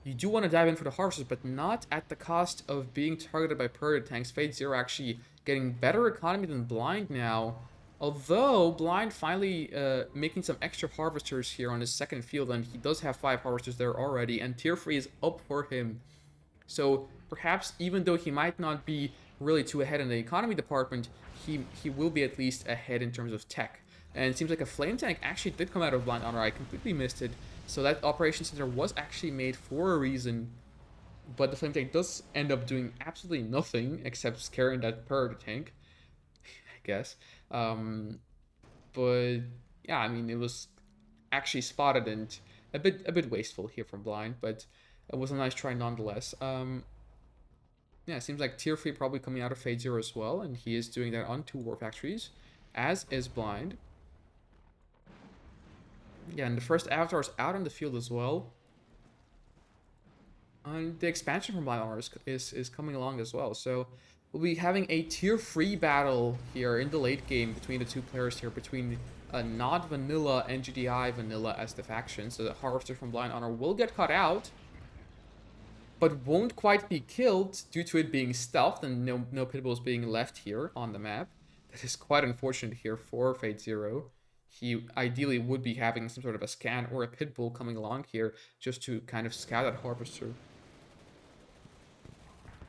You do want to dive in for the harvesters, but not at the cost of being targeted by Predator tanks. Fatezero actually getting better economy than Blind now. Although, Blind finally making some extra harvesters here on his second field, and he does have 5 harvesters there already, and tier 3 is up for him. So perhaps even though he might not be really too ahead in the economy department, he will be at least ahead in terms of tech. And it seems like a flame tank actually did come out of Blind Honor. I completely missed it. So that operation center was actually made for a reason. But the flame tank does end up doing absolutely nothing except scaring that predator tank, I guess. But yeah, I mean, it was actually spotted and a bit wasteful here from Blind, but it was a nice try nonetheless. Yeah, it seems like tier 3 probably coming out of Fatezero as well, and he is doing that on 2 War Factories, as is Blind. Yeah, and the first avatar is out on the field as well. And the expansion from Blind Honor is coming along as well, so we'll be having a tier 3 battle here in the late game between the two players here, between not Vanilla and GDI Vanilla as the faction. So the Harvester from Blind Honor will get cut out, but won't quite be killed due to it being stealthed and no pitbulls being left here on the map. That is quite unfortunate here for Fatezero. He ideally would be having some sort of a scan or a pitbull coming along here just to kind of scout that Harvester.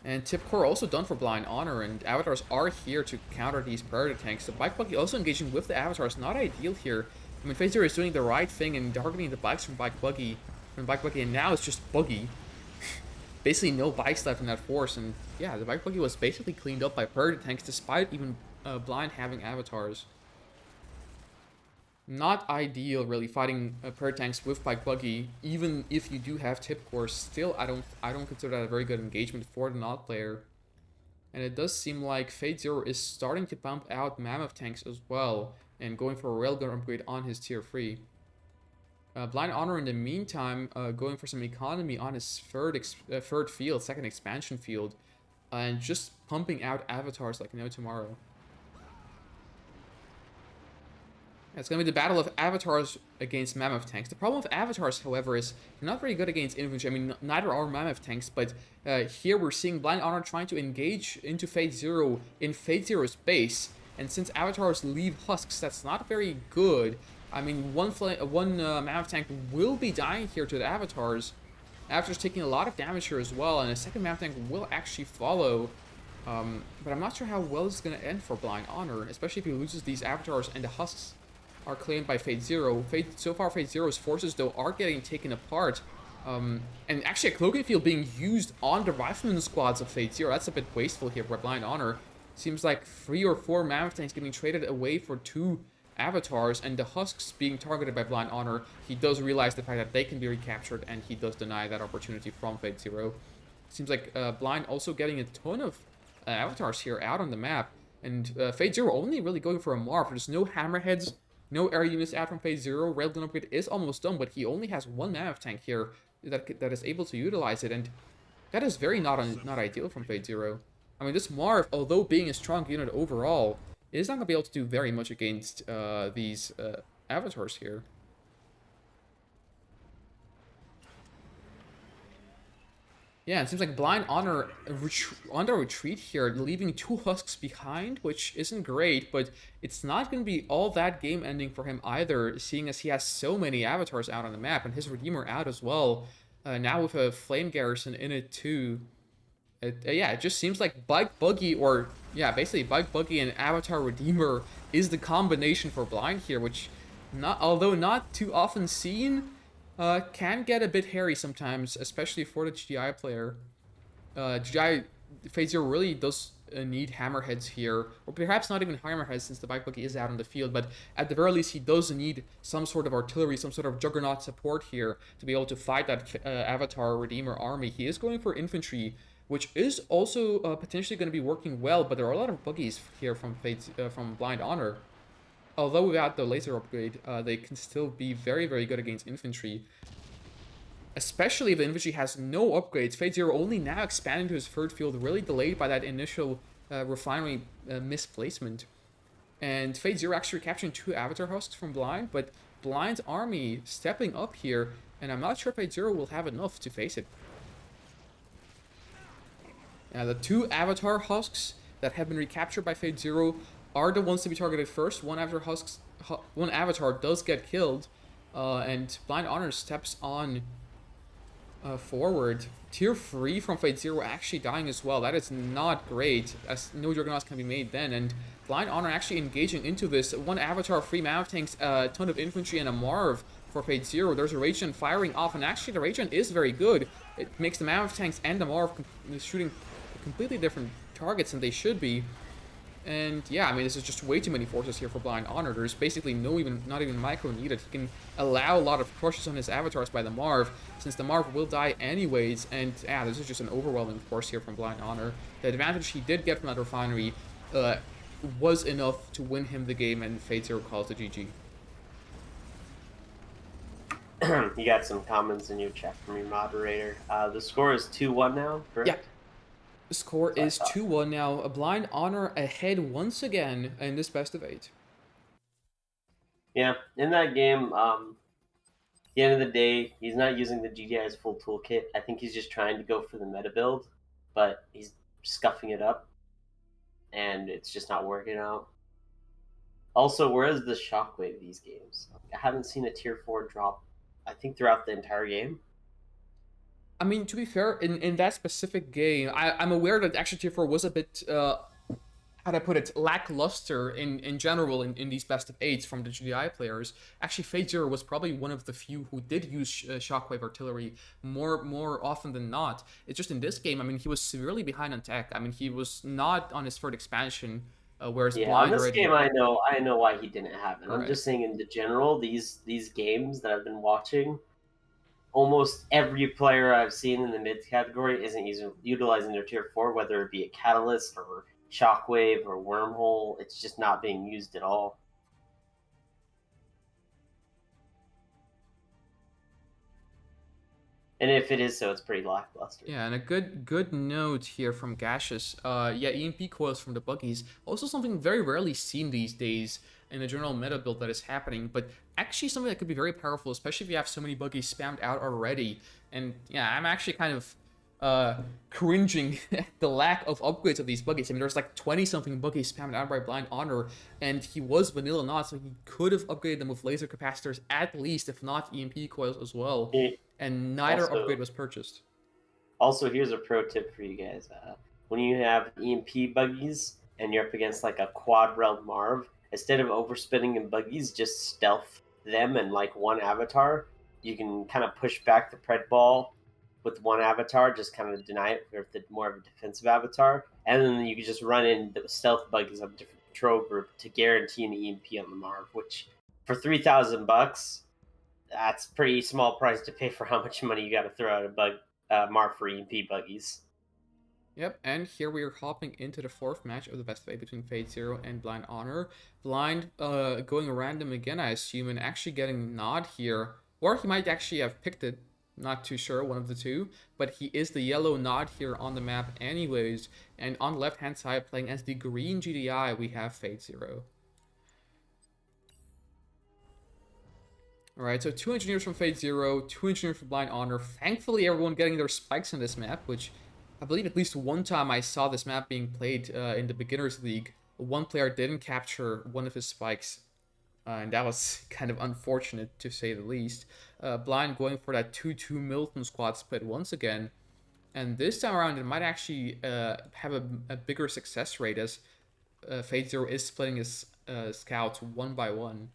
And Tip Core also done for Blind Honor, and avatars are here to counter these predator tanks. The Bike Buggy also engaging with the avatars, not ideal here. I mean, Fatezero is doing the right thing and targeting the bikes from Bike Buggy, and now it's just Buggy. Basically no bikes left in that force, and yeah, the Bike Buggy was basically cleaned up by predator tanks despite even Blind having avatars. Not ideal, really, fighting predator tanks with Bike Buggy, even if you do have Tip Core. Still, I don't consider that a very good engagement for the Not player. And it does seem like Fatezero is starting to pump out Mammoth tanks as well, and going for a railgun upgrade on his tier 3. Blind Honor in the meantime going for some economy on his third field, second expansion field, and just pumping out avatars like no tomorrow. It's going to be the battle of avatars against mammoth tanks. The problem with avatars, however, is they're not very good against infantry. I mean, neither are mammoth tanks, but here we're seeing Blind Honor trying to engage into Fatezero in Fatezero's base, and since avatars leave husks, that's not very good. I mean, one mammoth tank will be dying here to the avatars. Avatars taking a lot of damage here as well, and a second mammoth tank will actually follow. But I'm not sure how well this is going to end for Blind Honor, especially if he loses these avatars and the husks are claimed by Fatezero. So far, Fatezero's forces, though, are getting taken apart. And actually, a cloaking field being used on the rifleman squads of Fatezero. That's a bit wasteful here for Blind Honor. Seems like 3 or 4 mammoth tanks getting traded away for 2 avatars, and the husks being targeted by Blind Honor. He does realize the fact that they can be recaptured, and he does deny that opportunity from Fatezero. Seems like Blind also getting a ton of avatars here out on the map, and Fatezero only really going for a Marv. There's no hammerheads, no air units out from Fatezero. Railgun upgrade is almost done, but he only has 1 mammoth tank here that is able to utilize it, and that is very not ideal from Fatezero. I mean, this Marv, although being a strong unit overall, is not going to be able to do very much against these avatars here. Yeah, it seems like Blind Honor on the retreat here, leaving 2 husks behind, which isn't great, but it's not going to be all that game-ending for him either, seeing as he has so many avatars out on the map, and his Redeemer out as well, now with a Flame Garrison in it too. Yeah, it just seems like Bike Buggy, or yeah, basically Bike Buggy and Avatar Redeemer is the combination for Blind here, which, although not too often seen, can get a bit hairy sometimes, especially for the GDI player. GDI Fatezero really does need hammerheads here, or perhaps not even hammerheads since the Bike Buggy is out on the field, but at the very least he does need some sort of artillery, some sort of juggernaut support here to be able to fight that Avatar Redeemer army. He is going for infantry, which is also potentially going to be working well, but there are a lot of buggies here from Blind Honor. Although without the laser upgrade, they can still be very, very good against infantry. Especially if the infantry has no upgrades. Fatezero only now expanding to his third field, really delayed by that initial refinery misplacement. And Fatezero actually capturing 2 Avatar Husks from Blind, but Blind's army stepping up here, and I'm not sure Fatezero will have enough to face it. The 2 Avatar Husks that have been recaptured by Fatezero are the ones to be targeted first. One Avatar does get killed, and Blind Honor steps on forward. Tier 3 from Fatezero actually dying as well. That is not great, as no Juggernauts can be made then. And Blind Honor actually engaging into this. 1 Avatar, 3 Mav tanks, a ton of infantry, and a Marv for Fatezero. There's a Rage Gen firing off, and actually the Rage Gen is very good. It makes the Mav tanks and the Marv shooting completely different targets than they should be. And yeah, I mean, this is just way too many forces here for Blind Honor. There's basically not even micro needed. He can allow a lot of crushes on his avatars by the Marv, since the Marv will die anyways. And yeah, this is just an overwhelming force here from Blind Honor. The advantage he did get from that refinery was enough to win him the game, and Fatezero calls the GG. You got some comments in your chat from your moderator. The score is 2-1 now, correct? Yeah. The score is 2-1 now. A Blind Honor ahead once again in this best of 8. Yeah, in that game, at the end of the day, he's not using the GDI's full toolkit. I think he's just trying to go for the meta build, but he's scuffing it up, and it's just not working out. Also, where is the shockwave these games? I haven't seen a tier 4 drop, I think, throughout the entire game. I mean, to be fair, in that specific game, I'm aware that actually Tier 4 was a bit, how do I put it, lackluster in general in these best of 8s from the GDI players. Actually, Fatezero was probably one of the few who did use Shockwave Artillery more often than not. It's just in this game, I mean, he was severely behind on tech. I mean, he was not on his third expansion, whereas Yeah, Blind on this already... game, I know why he didn't have it. I'm Right. just saying, in the general, these games that I've been watching, almost every player I've seen in the mid category isn't utilizing their tier 4, whether it be a catalyst or shockwave or wormhole. It's just not being used at all. And if it is so, it's pretty lackluster. Yeah, and a good note here from Gaseous. Yeah, EMP coils from the buggies. Also something very rarely seen these days in the general meta build that is happening, but actually something that could be very powerful, especially if you have so many buggies spammed out already. And yeah, I'm actually kind of cringing at the lack of upgrades of these buggies. I mean, there's like 20-something buggies spammed out by Blind Honor, and he was vanilla not, so he could have upgraded them with laser capacitors at least, if not EMP coils as well. And neither upgrade was purchased. Also, here's a pro tip for you guys. When you have EMP buggies and you're up against like a quad realm Marv, instead of overspinning in buggies, just stealth them and like 1 avatar. You can kind of push back the pred ball with 1 avatar, just kind of deny it with more of a defensive avatar, and then you can just run in the stealth buggies of a different patrol group to guarantee an EMP on the Marv, which for $3,000, that's a pretty small price to pay for how much money you got to throw at a Marv for EMP buggies. Yep, and here we are hopping into the 4th match of the best of 8 between Fatezero and Blind Honor. Blind going random again, I assume, and actually getting Nod here. Or he might actually have picked it, not too sure, one of the two. But he is the yellow Nod here on the map anyways. And on the left-hand side, playing as the green GDI, we have Fatezero. Alright, so 2 engineers from Fatezero, 2 engineers from Blind Honor. Thankfully, everyone getting their spikes in this map, which I believe at least one time I saw this map being played in the Beginners League. One player didn't capture one of his spikes, and that was kind of unfortunate, to say the least. Blind going for that 2-2 Milton squad split once again. And this time around, it might actually have a bigger success rate, as Fatezero is splitting his scouts one by one.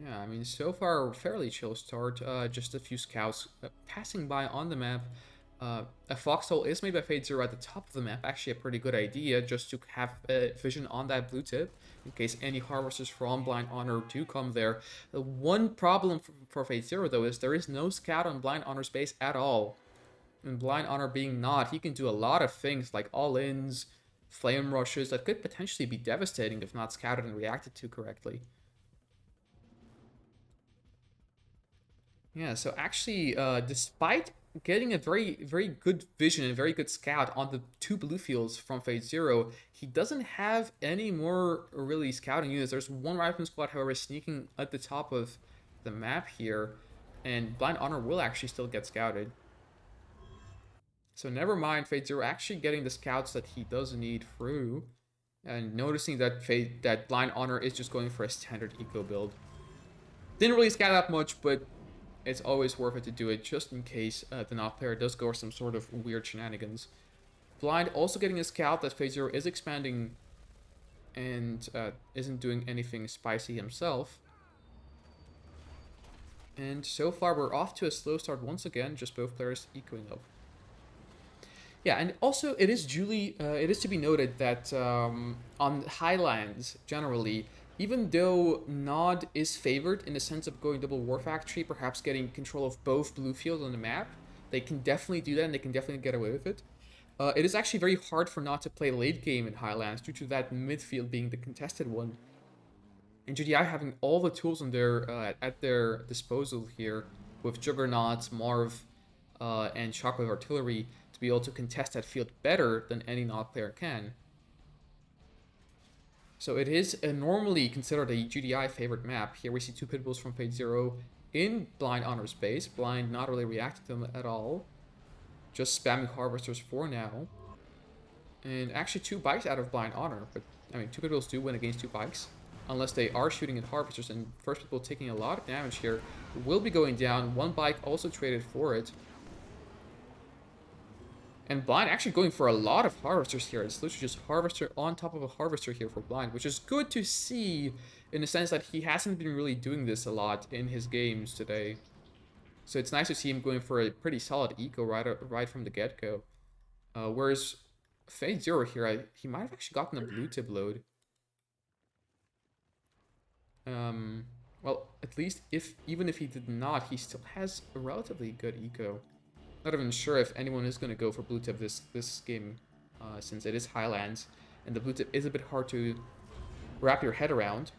Yeah, I mean, so far, fairly chill start. Just a few scouts passing by on the map. A foxhole is made by Fatezero at the top of the map. Actually, a pretty good idea, just to have vision on that blue tip, in case any harvesters from Blind Honor do come there. The one problem for Fatezero, though, is there is no scout on Blind Honor's base at all. And Blind Honor being not, he can do a lot of things, like all-ins, flame rushes, that could potentially be devastating if not scouted and reacted to correctly. Yeah, so actually, despite getting a very good vision and very good scout on the two blue fields from Fatezero. He doesn't have any more really scouting units. There's one rifleman squad, however, sneaking at the top of the map here, and Blind Honor will actually still get scouted. So never mind Fatezero actually getting the scouts that he does need through, and noticing that that Blind Honor is just going for a standard eco build. Didn't really scout that much, but it's always worth it to do it just in case the not player does go for some sort of weird shenanigans. Blind also getting a scout that Fatezero is expanding and isn't doing anything spicy himself. And so far we're off to a slow start once again, just both players ecoing up. Yeah, and also it is to be noted that on Highlands generally, even though Nod is favored in the sense of going double War Factory, perhaps getting control of both blue fields on the map, they can definitely do that and they can definitely get away with it. It is actually very hard for Nod to play late game in Highlands due to that midfield being the contested one. And GDI having all the tools on at their disposal here with Juggernauts, Marv, and Shockwave Artillery to be able to contest that field better than any Nod player can. So it is normally considered a GDI favorite map. Here we see two pitbulls from Fatezero in Blind Honor's base. Blind not really reacting to them at all. Just spamming Harvesters for now. And actually 2 bikes out of Blind Honor. But, I mean, two pitbulls do win against 2 bikes. Unless they are shooting at Harvesters. And first pitbull taking a lot of damage here. Will be going down. 1 bike also traded for it. And Blind actually going for a lot of Harvesters here. It's literally just Harvester on top of a Harvester here for Blind, which is good to see in the sense that he hasn't been really doing this a lot in his games today. So it's nice to see him going for a pretty solid eco right from the get-go. Whereas Fatezero here, he might have actually gotten a blue tip load. Well, at least even if he did not, he still has a relatively good eco. Not even sure if anyone is going to go for blue tip this game, since it is Highlands, and the blue tip is a bit hard to wrap your head around.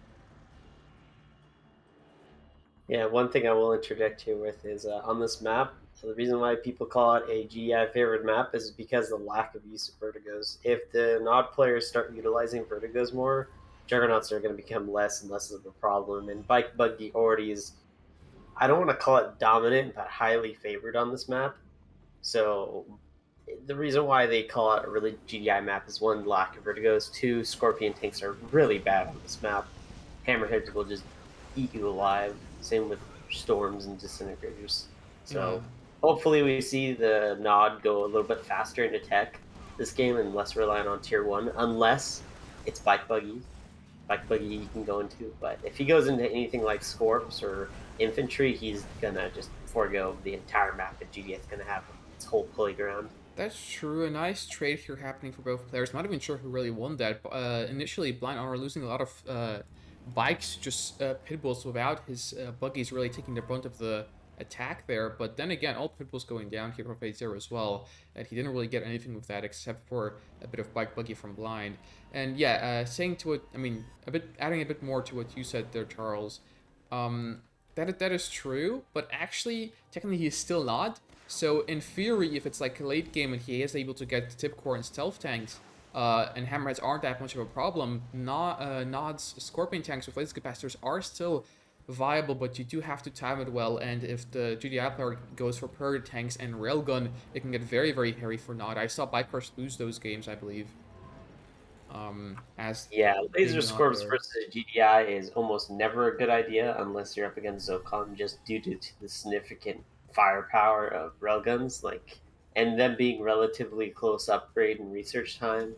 Yeah, one thing I will interject here with is on this map, the reason why people call it a GI favorite map is because of the lack of use of vertigos. If the Nod players start utilizing vertigos more, Juggernauts are going to become less and less of a problem. And Bike Buggy already is, I don't want to call it dominant, but highly favored on this map. So the reason why they call it a really GDI map is 1, lack of vertigos, 2, Scorpion tanks are really bad on this map. Hammerheads will just eat you alive. Same with Storms and Disintegrators. So hopefully we see the Nod go a little bit faster into tech this game and less reliant on tier 1, unless it's Bike Buggy. Bike Buggy he can go into, but if he goes into anything like Scorps or Infantry, he's gonna just forego the entire map, and GDI's gonna have its whole playground. That's true. A nice trade here happening for both players. I'm not even sure who really won that. Initially, Blind Honor losing a lot of bikes, just pitbulls without his buggies really taking the brunt of the attack there. But then again, all pitbulls going down here from Fatezero as well. And he didn't really get anything with that except for a bit of bike buggy from Blind. And yeah, saying to it, I mean, adding a bit more to what you said there, Charles. That is true, but actually, technically, he is still not. So in theory, if it's like a late game and he is able to get tip core and stealth tanks, and hammerheads aren't that much of a problem, Nod's Scorpion tanks with laser capacitors are still viable, but you do have to time it well. And if the GDI player goes for Purge tanks and railgun, it can get very hairy for Nod. I saw Bikers lose those games, I believe. Laser Scorps versus GDI is almost never a good idea unless you're up against Zocon, just due to the significant firepower of railguns, and them being relatively close upgrade and research time.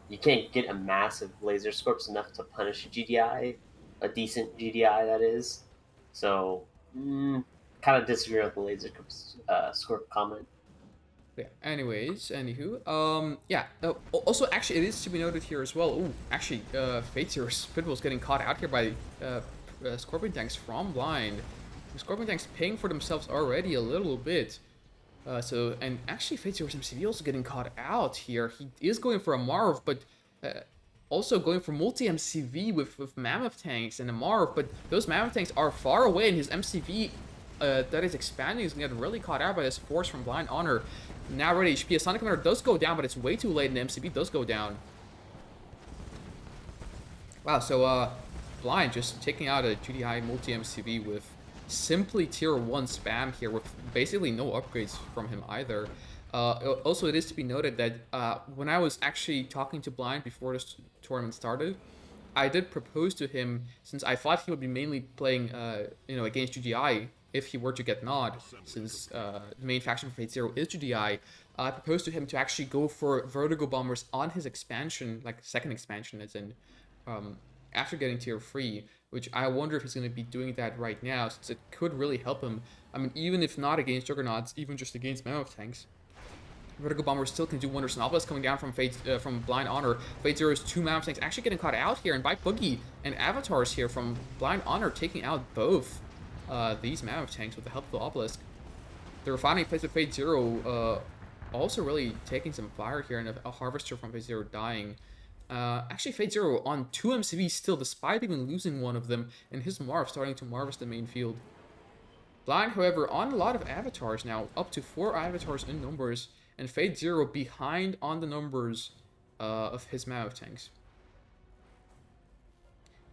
You can't get a massive laser Scorps enough to punish a GDI, a decent GDI that is. So, kind of disagree with the laser Scorp comment. Yeah. Anyways, anywho, yeah. Also, actually, it is to be noted here as well. Ooh, actually, Fatezero's Pitbull's getting caught out here by Scorpion tanks from Blind. The Scorpion tanks paying for themselves already a little bit. And actually, Fatezero MCV also getting caught out here. He is going for a Marv, but also going for multi-MCV with Mammoth tanks and a Marv. But those Mammoth tanks are far away, and his MCV that is expanding is going to get really caught out by this force from Blind Honor. Now red HP. A Sonic Commander does go down, but it's way too late, and the MCB does go down. Wow, so Blind just taking out a GDI multi-MCV with simply tier 1 spam here with basically no upgrades from him either. Also, it is to be noted that when I was actually talking to Blind before this tournament started, I did propose to him, since I thought he would be mainly playing, against GDI if he were to get Nod, since the main faction for Fatezero is GDI. I proposed to him to actually go for Vertigo Bombers on his expansion, like second expansion, as in after getting tier 3, which I wonder if he's going to be doing that right now, since it could really help him. I mean, even if not against Juggernauts, even just against Mammoth Tanks, Vertigo Bomber still can do wonders. Novelist coming down from Blind Honor. Fatezero's 2 Mammoth Tanks actually getting caught out here, and by Boogie and Avatars here from Blind Honor taking out both these Mammoth Tanks with the help of the Obelisk. The refinery placed with Fatezero also really taking some fire here, and a Harvester from Fatezero dying. Actually, Fatezero on 2 MCVs still, despite even losing one of them, and his Marv starting to Marvest the main field. Blind, however, on a lot of Avatars now, up to 4 Avatars in numbers, and Fatezero behind on the numbers of his Mammoth Tanks.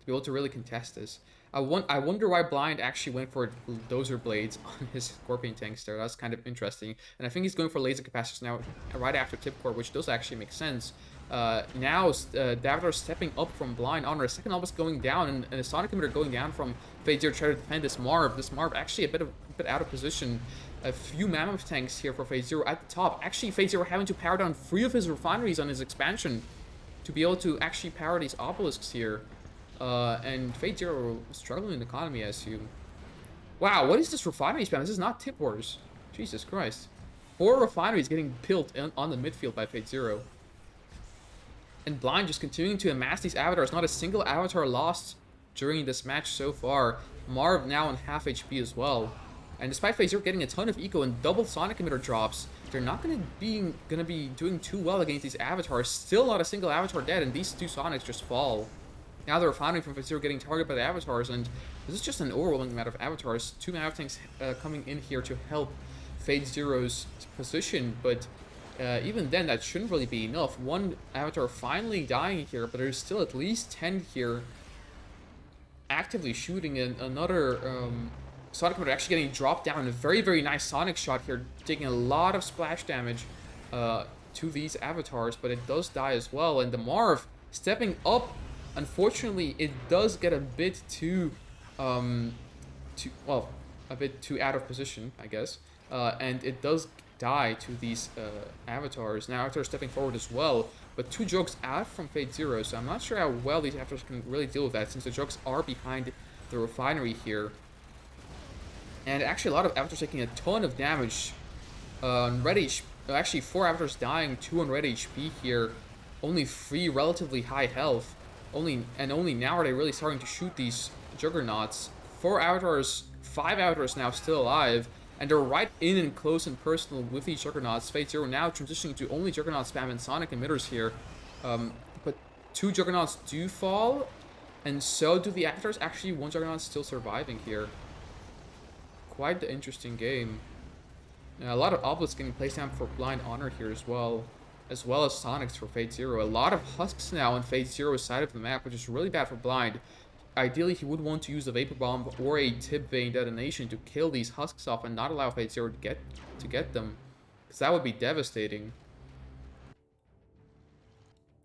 To be able to really contest this. I wonder why Blind actually went for Dozer Blades on his Scorpion tanks there. That's kind of interesting. And I think he's going for Laser Capacitors now, right after Tip Core, which does actually make sense. Now, Davitar stepping up from Blind Honor. A second Obelisk going down, and a Sonic Emitter going down from Fatezero to try to defend this Marv. This Marv actually a bit out of position. A few Mammoth Tanks here for Fatezero at the top. Actually, Fatezero having to power down 3 of his refineries on his expansion to be able to actually power these Obelisks here. And Fatezero struggling in the economy, I assume. Wow, what is this refinery spam? This is not Tip Wars. Jesus Christ. 4 refineries getting built on the midfield by Fatezero. And Blind just continuing to amass these avatars. Not a single avatar lost during this match so far. Marv now on half HP as well. And despite Fatezero getting a ton of eco and double Sonic Emitter drops, they're not gonna be doing too well against these avatars. Still not a single avatar dead, and these 2 Sonics just fall. Now the refinery from Fatezero getting targeted by the avatars, and this is just an overwhelming amount of avatars. 2 Mammoth Tanks coming in here to help Fatezero's position, but even then, that shouldn't really be enough. 1 avatar finally dying here, but there's still at least 10 here actively shooting, and another Sonic Emitter actually getting dropped down. A very, very nice Sonic shot here, taking a lot of splash damage to these avatars, but it does die as well. And the Marv stepping up. Unfortunately, it does get a bit too out of position, I guess. And it does die to these avatars. Now, avatars stepping forward as well, but 2 Jokes out from Fatezero, so I'm not sure how well these avatars can really deal with that, since the Jokes are behind the refinery here. And actually, a lot of avatars taking a ton of damage. Red HP, actually 4 avatars dying, 2 on red HP here, only 3 relatively high health. Only now are they really starting to shoot these Juggernauts. 4 avatars, 5 avatars now still alive, and they're right in and close and personal with these Juggernauts. Fatezero now transitioning to only Juggernaut spam and Sonic Emitters here. But 2 Juggernauts do fall, and so do the avatars. Actually, 1 Juggernaut still surviving here. Quite the interesting game. A lot of Obelisks getting placed down for Blind Honor here as well as Sonics for Fatezero. A lot of Husks now on Fatezero's side of the map, which is really bad for Blind. Ideally, he would want to use a Vapor Bomb or a Tip Vein detonation to kill these Husks off and not allow Fatezero to get them, because that would be devastating.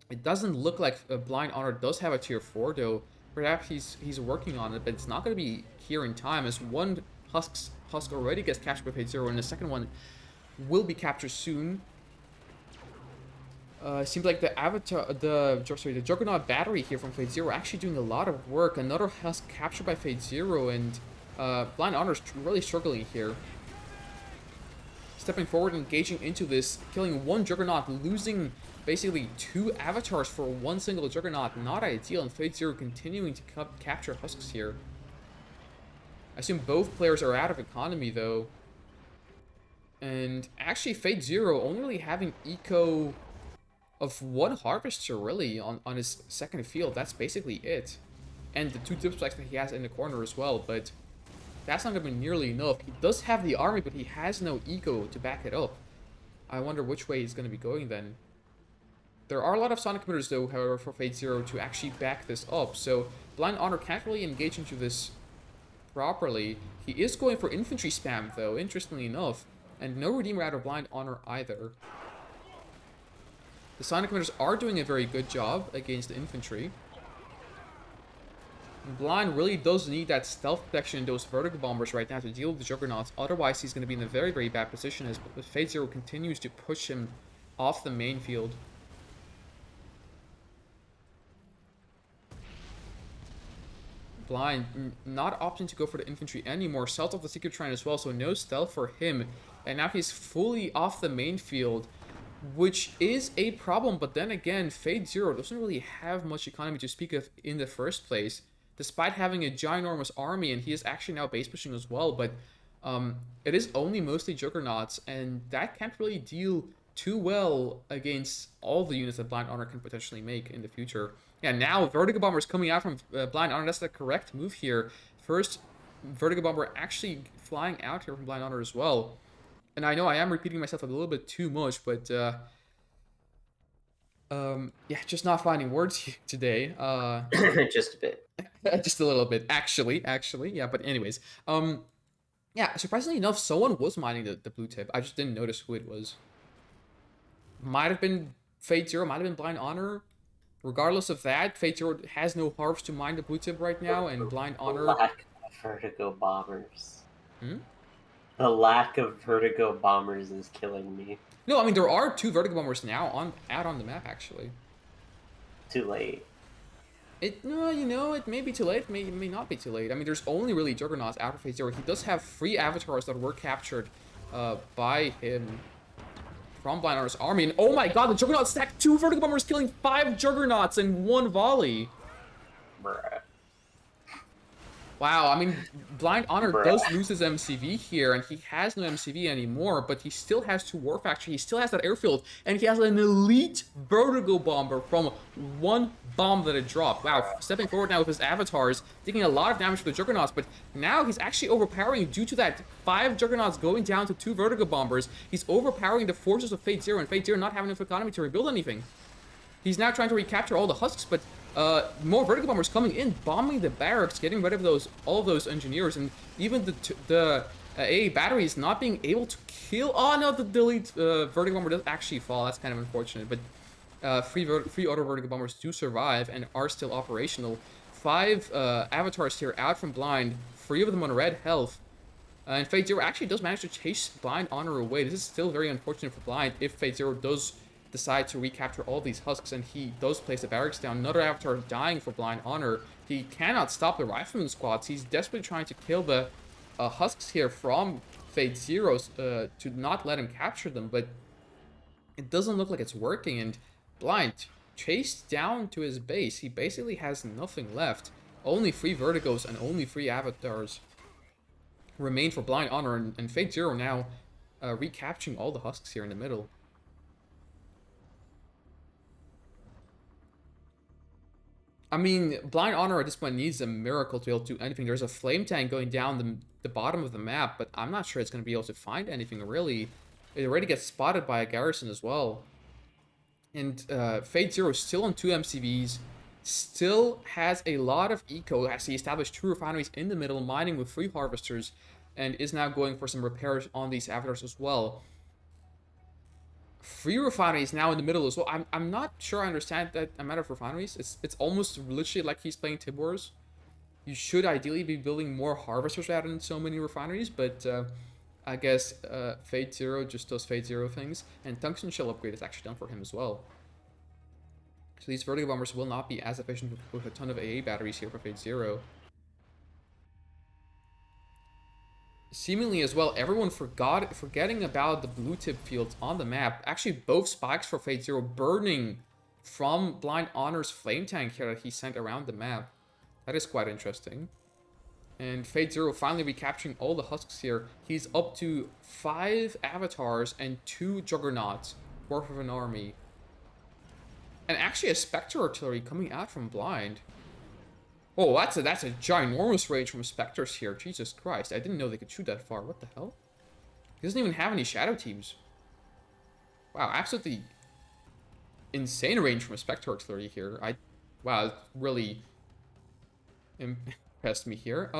It doesn't look like Blind Honor does have a tier 4 though. Perhaps he's working on it, but it's not going to be here in time, as 1 Husk already gets captured by Fatezero, and the second one will be captured soon. Seems like the Juggernaut battery here from Fatezero actually doing a lot of work. Another Husk captured by Fatezero, and Blind Honor's really struggling here. Stepping forward, engaging into this, killing 1 Juggernaut, losing basically 2 avatars for 1 single Juggernaut. Not ideal, and Fatezero continuing to capture Husks here. I assume both players are out of economy though. And actually Fatezero only really having eco of 1 Harvester really on his second field. That's basically it. And the 2 Tip Spikes that he has in the corner as well, but that's not going to be nearly enough. He does have the army, but he has no eco to back it up. I wonder which way he's going to be going then. There are a lot of Sonic emitters, though, however, for Fatezero to actually back this up. So Blind Honor can't really engage into this properly. He is going for infantry spam, though, interestingly enough. And no Redeemer out of Blind Honor either. The Sonic emitters are doing a very good job against the infantry. Blind really does need that stealth protection in those vertical bombers right now to deal with the Juggernauts. Otherwise, he's going to be in a very, very bad position as Fatezero continues to push him off the main field. Blind not opting to go for the infantry anymore. South of the Secret Shrine as well, so no stealth for him. And now he's fully off the main field, which is a problem. But then again, Fatezero doesn't really have much economy to speak of in the first place, despite having a ginormous army, and he is actually now base pushing as well. But it is only mostly Juggernauts, and that can't really deal too well against all the units that Blind Honor can potentially make in the future. Yeah, now Vertigo Bomber is coming out from Blind Honor. That's the correct move here. First Vertigo Bomber actually flying out here from Blind Honor as well. And I know I am repeating myself a little bit too much, but yeah, just not finding words here today. Just a bit. Just a little bit, actually, yeah. But anyways, yeah, surprisingly enough, someone was mining the blue tip. I just didn't notice who it was. Might have been Fatezero, might have been Blind Honor. Regardless of that, Fatezero has no harps to mine the blue tip right now, and Blind Honor. The lack of vertigo bombers. Hmm? The lack of vertigo bombers is killing me. No, I mean there are 2 vertigo bombers now out on the map actually. Too late. No, you know, it may be too late, it may not be too late. I mean, there's only really Juggernauts out of Fatezero. He does have 3 avatars that were captured by him from Blind Honor's army. And oh my god, the Juggernaut stacked 2 vertigo bombers, killing 5 Juggernauts in 1 volley. Bruh. Wow, I mean, Blind Honor does lose his MCV here, and he has no MCV anymore, but he still has 2 War Factory, he still has that airfield, and he has an elite Vertigo Bomber from 1 bomb that it dropped. Wow, stepping forward now with his avatars, taking a lot of damage to the Juggernauts, but now he's actually overpowering due to that 5 Juggernauts going down to 2 Vertigo Bombers. He's overpowering the forces of Fatezero, and Fatezero not having enough economy to rebuild anything. He's now trying to recapture all the husks, but more Vertigo Bombers coming in, bombing the barracks, getting rid of all of those engineers, and even the AA batteries not being able to kill. Oh no, the delete Vertigo Bomber does actually fall. That's kind of unfortunate, but 3 auto Vertigo Bombers do survive and are still operational. 5 avatars here out from Blind, 3 of them on red health. And Fatezero actually does manage to chase Blind Honor away. This is still very unfortunate for Blind if Fatezero does decide to recapture all these husks, and he does place the barracks down. Another avatar dying for Blind Honor. He cannot stop the rifleman squads. He's desperately trying to kill the husks here from Fatezero to not let him capture them, but it doesn't look like it's working, and Blind chased down to his base. He basically has nothing left. Only 3 Vertigos and only 3 avatars remain for Blind Honor, and Fatezero now recapturing all the husks here in the middle. I mean, Blind Honor at this point needs a miracle to be able to do anything. There's a flame tank going down the bottom of the map, but I'm not sure it's going to be able to find anything, really. It already gets spotted by a garrison as well. And Fatezero is still on 2 MCVs, still has a lot of eco, as he established 2 refineries in the middle, mining with 3 harvesters, and is now going for some repairs on these avatars as well. 3 refineries now in the middle as well. I'm not sure I understand that amount of refineries. It's almost literally like he's playing Tib Wars. You should ideally be building more harvesters rather than so many refineries, but I guess Fatezero just does Fatezero things, and Tungsten Shell upgrade is actually done for him as well. So these Vertigo Bombers will not be as efficient with a ton of AA batteries here for Fatezero. Seemingly as well, everyone forgetting about the blue tip fields on the map. Actually, both spikes for Fatezero burning from Blind Honor's flame tank here that he sent around the map. That is quite interesting. And Fatezero finally recapturing all the husks here. He's up to 5 avatars and 2 Juggernauts worth of an army. And actually a Spectre artillery coming out from Blind. Oh, that's a ginormous range from Spectres here. Jesus Christ, I didn't know they could shoot that far. What the hell? He doesn't even have any shadow teams. Wow, absolutely insane range from a Spectre artillery here. Wow, it really impressed me here.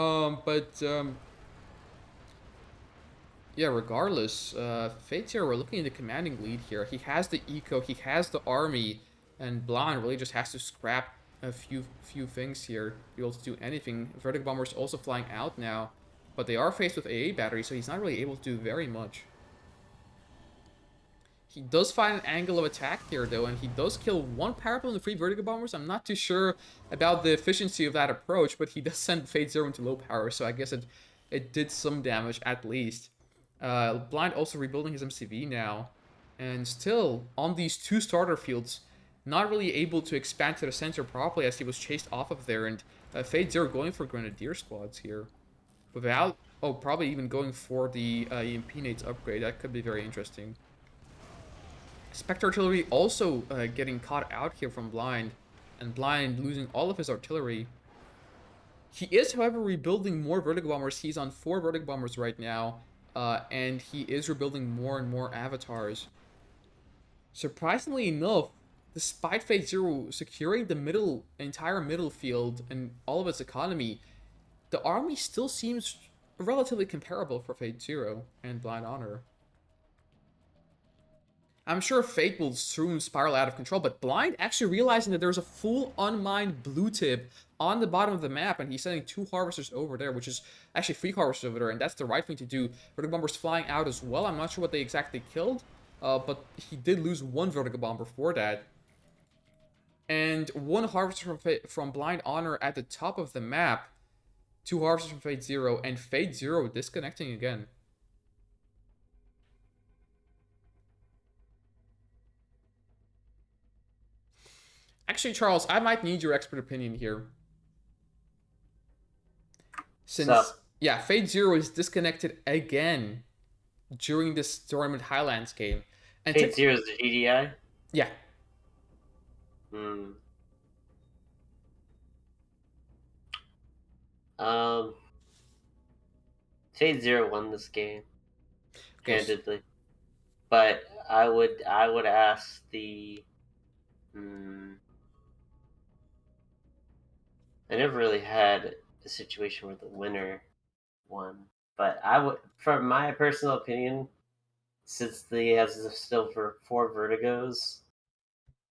Yeah, regardless, Fatezero, we're looking at the commanding lead here. He has the eco, he has the army, and Blonde really just has to scrap a few things here to be able to do anything. Vertigo Bomber's also flying out now, but they are faced with AA battery, so he's not really able to do very much. He does find an angle of attack here, though, and he does kill one power plant and 3 Vertigo Bombers. I'm not too sure about the efficiency of that approach, but he does send Fatezero into low power, so I guess it did some damage at least. Blind also rebuilding his MCV now, and still on these 2 starter fields, not really able to expand to the center properly as he was chased off of there, and Fatezero going for Grenadier squads here. Without, probably even going for the EMP Nate's upgrade. That could be very interesting. Spectre Artillery also getting caught out here from Blind, and Blind losing all of his artillery. He is, however, rebuilding more Vertigo Bombers. He's on 4 Vertigo Bombers right now, and he is rebuilding more and more avatars. Surprisingly enough, despite Fatezero securing the entire middle field and all of its economy, the army still seems relatively comparable for Fatezero and Blindhonor. I'm sure Fate will soon spiral out of control, but Blind actually realizing that there's a full unmined blue tip on the bottom of the map, and he's sending 2 harvesters over there, which is actually 3 harvesters over there, and that's the right thing to do. Vertigo Bomber's flying out as well. I'm not sure what they exactly killed, but he did lose 1 Vertigo Bomber for that. And 1 harvester from Blindhonor at the top of the map, 2 harvesters from Fatezero, and Fatezero disconnecting again. Actually, Charles, I might need your expert opinion here. Since, yeah, Fatezero is disconnected again during this Tournament Highlands game. And Fatezero is the GDI? Yeah. Hmm. Um, Fatezero won this game, handedly. But I would ask the. I never really had a situation where the winner won, but I would, from my personal opinion, since he has still for 4 Vertigos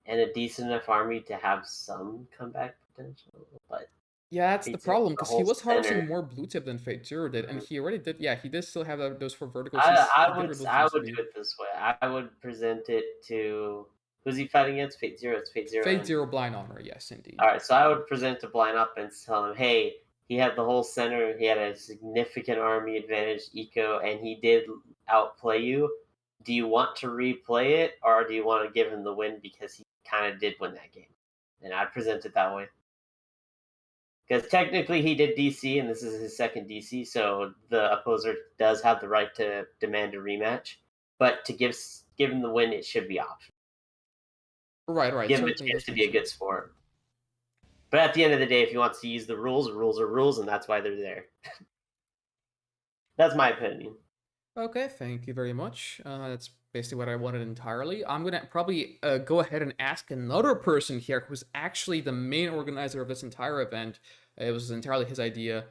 and a decent enough army to have some comeback potential, but yeah, that's the problem, because he was harvesting center. more blue tip than Fatezero did, and he already did. Yeah, he did still have those 4 verticals. I He did rebuild would easily. do it this way. I would present it to, who's he fighting against? Fatezero. It's Fatezero. Fatezero Blindhonor, yes, indeed. All right, so I would present to Blind Up and tell him, hey, he had the whole center. He had a significant army advantage, eco, and he did outplay you. Do you want to replay it, or do you want to give him the win because he kind of did win that game? And I'd present it that way. Because technically he did DC, and this is his second DC, so the opposer does have the right to demand a rematch. But to give him the win, it should be optional. Right. Give him a chance to be a good sport. But at the end of the day, if he wants to use the rules are rules, and that's why they're there. That's my opinion. Okay, thank you very much. That's basically what I wanted entirely. I'm gonna probably go ahead and ask another person here who's actually the main organizer of this entire event. It was entirely his idea.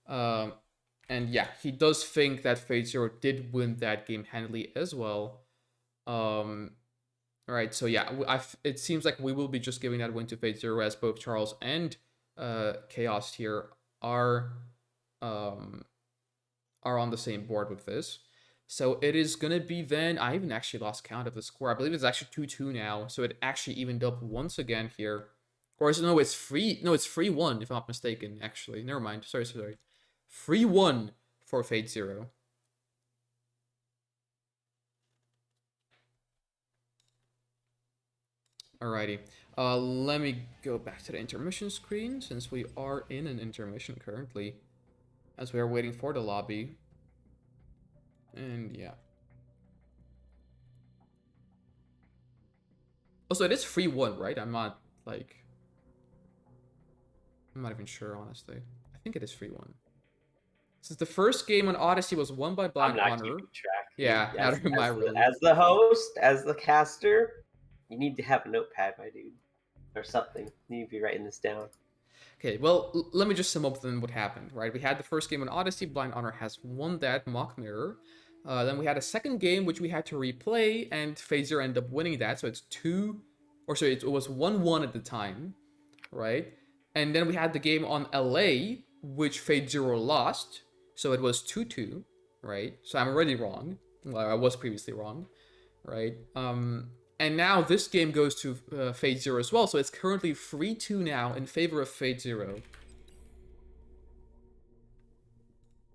And yeah, he does think that Fatezero did win that game handily as well. All right, so yeah, it seems like we will be just giving that win to Fatezero, as both Charles and Chaos here um, are on the same board with this. So it is going to be then, I even actually lost count of the score. I believe it's actually 2-2 now. So it actually evened up once again here. Or is it, no, it's 3-1 if I'm not mistaken, actually. Never mind. Sorry. 3-1 for Fatezero. Alrighty. Let me go back to the intermission screen, since we are in an intermission currently, as we are waiting for the lobby. And yeah. Also, it is 3-1, right? I'm not, like... I'm not even sure, honestly. I think it is 3-1. Since the first game on Odyssey was won by I'm Blind not Honor. keeping track, dude. Yeah, neither am I really. As the host, as the caster, you need to have a notepad, my dude, or something. You need to be writing this down. Okay, well, let me just sum up then what happened, right? We had the first game on Odyssey. Blind Honor has won that mock mirror. Then we had a second game, which we had to replay, and Fatezero ended up winning that. So it's it was 1-1 at the time, right? And then we had the game on LA, which Fatezero lost. So it was 2-2, right? So I'm already wrong. Well, I was previously wrong, right? And now this game goes to Fatezero as well, so it's currently 3-2 now in favor of Fatezero.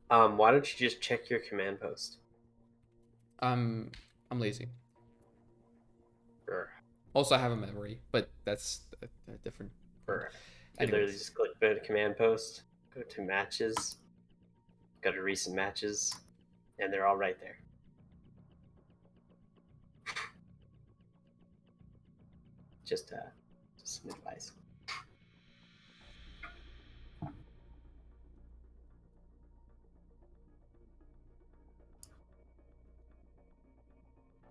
Why don't you just check your command post? I'm lazy. Brr, Also, I have a memory, but that's a different point. brr. You literally Anyways, just click the command post, go to matches, go to recent matches, and they're all right there. Just some advice.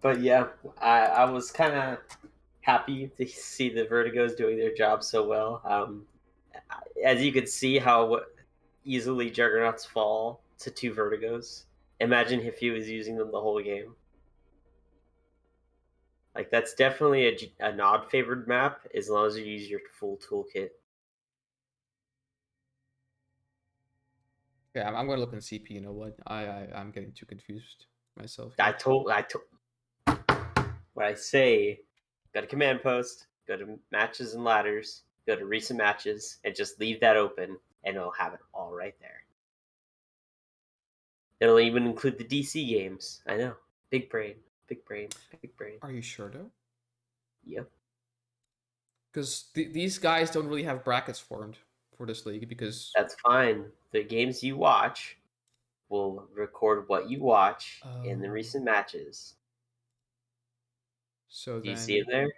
But yeah, I was kind of happy to see the Vertigos doing their job so well. As you could see how easily Juggernauts fall to two Vertigos. Imagine if he was using them the whole game. Like that's definitely a nod favored map as long as you use your full toolkit. yeah, I'm going to look in CP. You know what? I'm getting too confused myself I here. told what I say. Go to command post, go to matches and ladders, go to recent matches, and just leave that open, and it'll have it all right there. It'll even include the DC games. I know. Big brain, big brain, big brain. Are you sure though? Yep. Because these guys don't really have brackets formed for this league because. That's fine. The games you watch will record what you watch in the Oh. recent matches. So Do you see it then, there?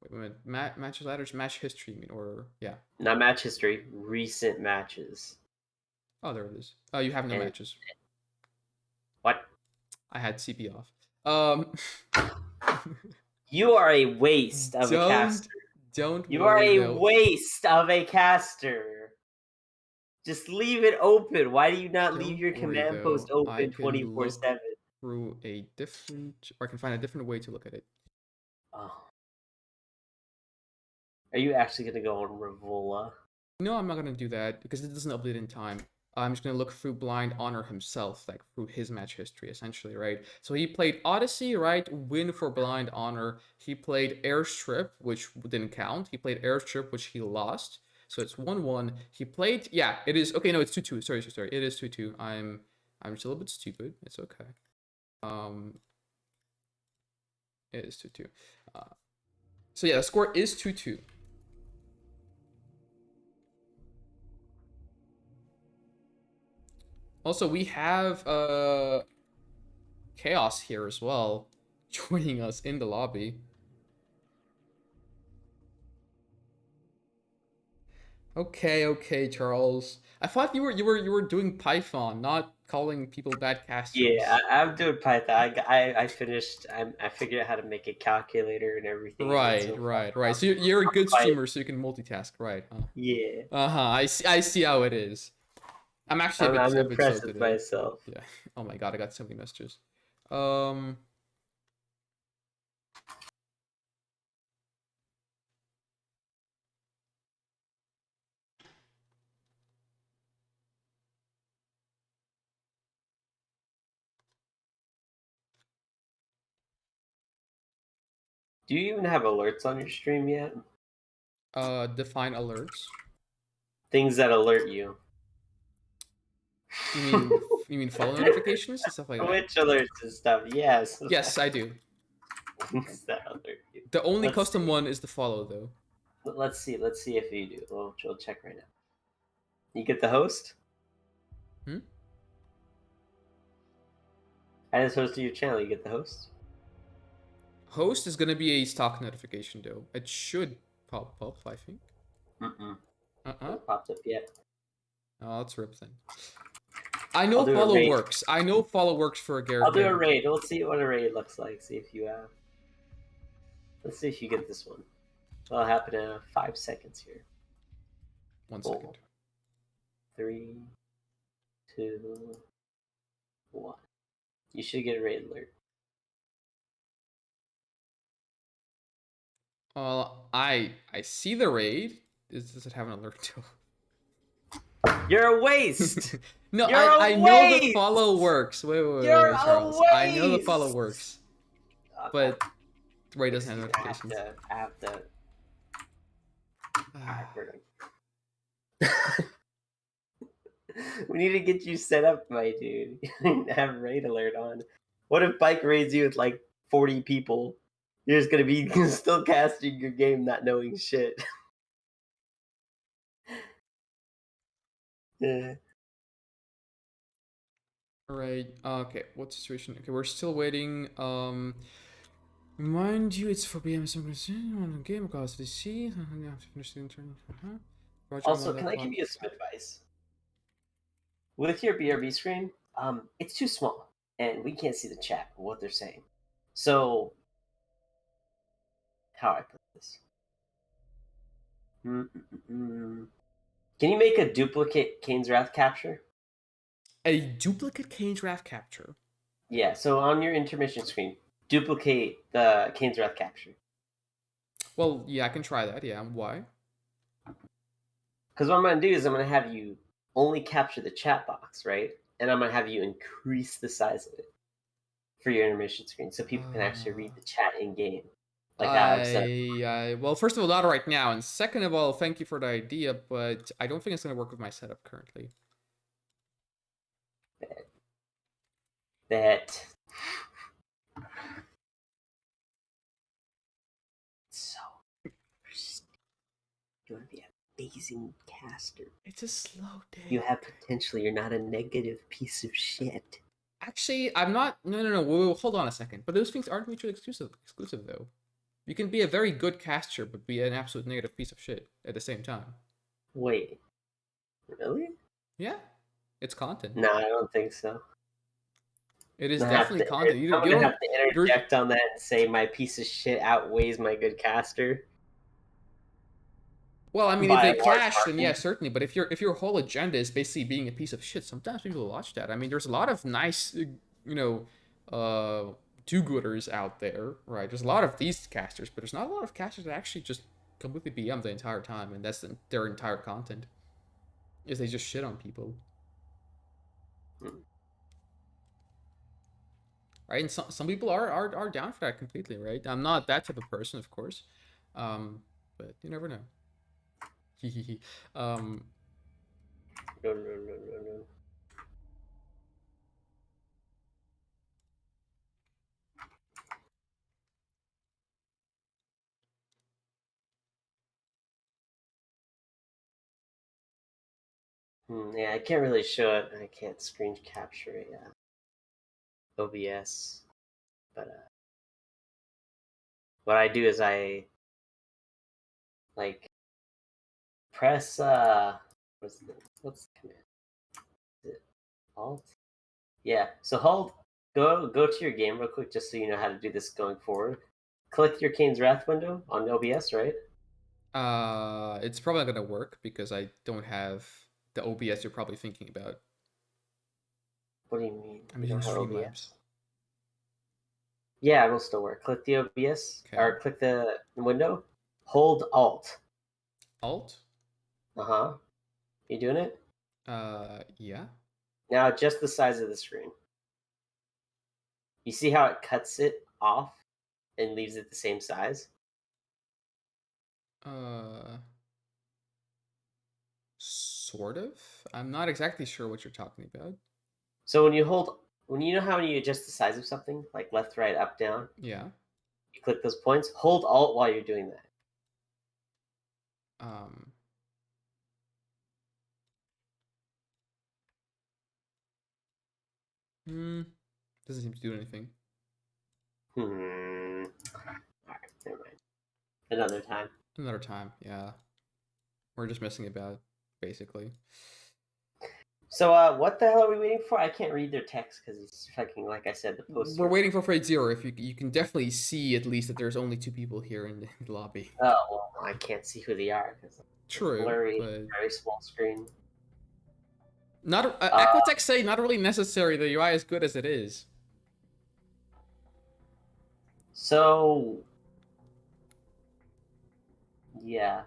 wait a minute. Match ladders, match history, you mean, or yeah. Not match history, recent matches. Oh, there it is. Oh, you have no And matches. what? I had CP off. Um, You are a waste of a don't caster. don't You are worry a though. waste of a caster. Just leave it open. Why do you not leave Don't your worry command post though. I open can look 24/7? through a different, or I can find a different way to look at it. Oh. Are you actually going to go on Revola? No, I'm not gonna do that because it doesn't update in time. I'm just gonna look through Blind Honor himself, like through his match history, essentially, right? So he played Odyssey, right? Win for Blind Honor. He played Airstrip, which didn't count. He played Airstrip, which he lost. So it's 1-1. He played, yeah, it is okay. No, it's 2-2. Sorry. It is 2-2. I'm just a little bit stupid. It's okay. Um, it is 2-2. Uh, so yeah, the score is 2-2. Also, we have Chaos here as well, joining us in the lobby. Okay, Charles. I thought you were doing Python, not calling people bad Yeah, casters. I'm doing Python. I finished. I figured out how to make a calculator and everything, and it's so fun. Right. So you're a good Quite, streamer, so you can multitask, right? yeah, Uh-huh. I see how it is. I'm actually I'm a bit slow impressed with today. myself. Yeah. Oh my god, I got so many messages. Um. Do you even have alerts on your stream yet? Define alerts. Things that alert you. You mean you mean follow notifications and stuff like that? Which alerts and stuff? Yes. Yes, I do. Things that alert you. The only Let's custom see. one is the follow though. Let's see. Let's see if you do. We'll check right now. You get the host. Hmm? I just hosted your channel. You get the host. Host is gonna be a stock notification though. It should pop up, I think. Mm-mm. Hasn't popped up yet. Oh, let's rip then. I I'll know do a follow raid. works. I know follow works for a I'll Garrett do a Gamer. raid. Let's see what a raid looks like. See if you let's see if you get this one. It'll happen in 5 seconds here. 1 4, second. 3, 2, 1. You should get a raid alert. I see the raid. Does it have an alert too? You're a waste. No, You're I a know the waste. follow works. You're Wait, a Charles. I know the follow waste. works, Okay. but the raid doesn't have Excuse me. notifications. I have to. Alright, we're done. We need to get you set up, my dude. Have raid alert on. What if Bike raids you with like 40 people? You're just gonna be still casting your game, not knowing shit. Yeah. Alright, okay, what situation? Okay, we're still waiting. Remind you, it's for BM on the game because they see. You have to finish the intern. Roger, I'm Also, on can that I clock. give you some advice? With your BRB screen, it's too small, and we can't see the chat or what they're saying. So, how I put this? Mm-mm-mm. Can you make a duplicate Kane's Wrath capture? A duplicate Kane's Wrath capture. Yeah, so on your intermission screen, duplicate the Kane's Wrath capture. Well, yeah, I can try that. Yeah, why? Because what I'm going to do is I'm going to have you only capture the chat box, right? And I'm going to have you increase the size of it for your intermission screen so people can actually read the chat in game. Like how I've set up. Well, first of all, not right now, and second of all, thank you for the idea, but I don't think it's gonna work with my setup currently. That. So. You want to be an amazing caster. It's a slow day. You have potential. You're not a negative piece of shit. Actually, I'm not. No. Whoa, hold on a second. But those things aren't mutually exclusive though. You can be a very good caster, but be an absolute negative piece of shit at the same time. Wait. Really? Yeah, it's content. No, I don't think so. It is definitely content. I'm You gonna don't. have to interject on that and say my piece of shit outweighs my good caster Well, I mean, if by they a large clash, then yeah, margin. certainly. But if your whole agenda is basically being a piece of shit, sometimes people will watch that. I mean, there's a lot of nice, do-gooders out there, right? There's a lot of these casters, but there's not a lot of casters that actually just completely BM the entire time, and that's their entire content. Is they just shit on people, Hmm. right? And some people are down for that completely, right? I'm not that type of person, of course, but you never know. um, No. Yeah, I can't really show it. I can't screen capture it. Yeah. OBS, but what I do is I like press what's the command? Is it Alt? Yeah. So hold go to your game real quick just so you know how to do this going forward. Click your Kane's Wrath window on OBS, right? It's probably not gonna work because I don't have the OBS you're probably thinking about. What do you mean? I'm You using don't have Streamlabs. OBS? Yeah, it'll still work. Click the OBS Okay. or click the window. Hold Alt. Alt. Uh-huh. You doing it? Yeah. Now adjust the size of the screen. You see how it cuts it off and leaves it the same size? Uh, sort of. I'm not exactly sure what you're talking about. So when you know how you adjust the size of something, like left, right, up, down, Yeah. you click those points, hold Alt while you're doing that. Um. Hmm. Doesn't seem to do anything. Alright, never mind. Another time. Another time. Yeah. We're just messing about, basically. So, what the hell are we waiting for? I can't read their text because it's fucking, like I said, the We're poster. waiting for Fatezero. If you can definitely see at least that there's only 2 people here in the lobby. Oh, well, I can't see who they are because it's True, blurry, but very small screen. not Uh, Aquatech say not really necessary. The UI is good as it is. so, yeah.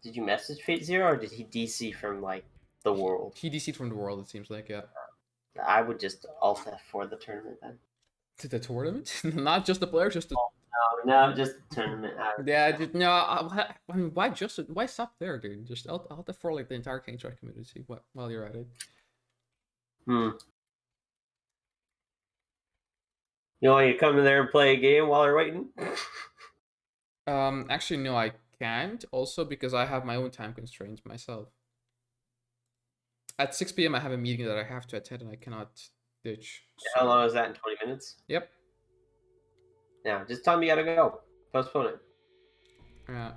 Did you message Fate Zero or did he DC from, like, the world? He DC'd from the world. It seems like, yeah. I would just Alt F4 the tournament then. To the tournament, not just the players, just the Oh, no, just the tournament. yeah. Just, no, I mean, why stop there, dude? Just I'll for like the entire Kane Strike community. What while you're at it. Hmm. You want you to come in there and play a game while you're waiting? Actually, no, I can't. Also, because I have my own time constraints myself. At 6 p.m., I have a meeting that I have to attend, and I cannot ditch. How long So, is that in 20 minutes? yep. Now, just tell me you gotta go. Postpone it. Yeah.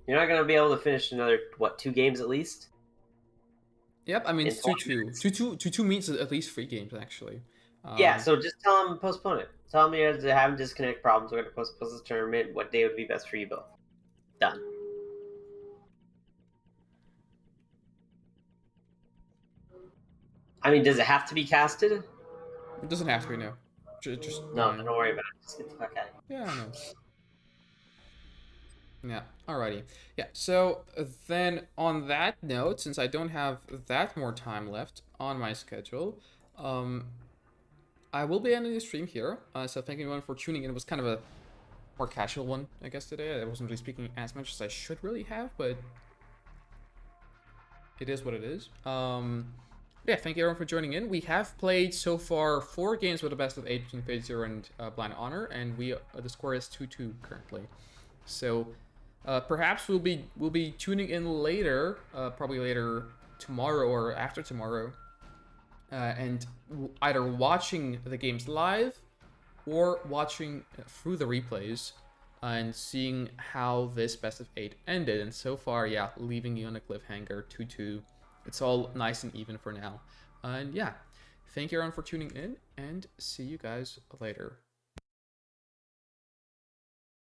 You're not gonna be able to finish another, what, 2 games at least? Yep. I mean, In it's 20 2-2. minutes? 2-2 means at least 3 games actually. Yeah, so just tell them postpone it. Tell them you're having disconnect problems. We're gonna postpone this tournament. What day would be best for you both? Done. I mean, does it have to be casted? It doesn't have to be no. Just No, you know. don't worry about it. Just get the fuck out of here. Yeah, I know. Yeah, alrighty. Yeah, so then on that note, since I don't have that more time left on my schedule, I will be ending the stream here. So thank you everyone for tuning in. It was kind of a more casual one, I guess, today. I wasn't really speaking as much as I should really have, but it is what it is. Yeah, thank you everyone for joining in. We have played so far 4 games with a best of 8 between Fatezero and Blindhonor, and the score is 2-2 currently. So perhaps we'll be tuning in later, probably later tomorrow or after tomorrow, and either watching the games live or watching through the replays and seeing how this best of 8 ended. And so far, yeah, leaving you on a cliffhanger, 2-2. It's all nice and even for now. And yeah, thank you everyone for tuning in, and see you guys later.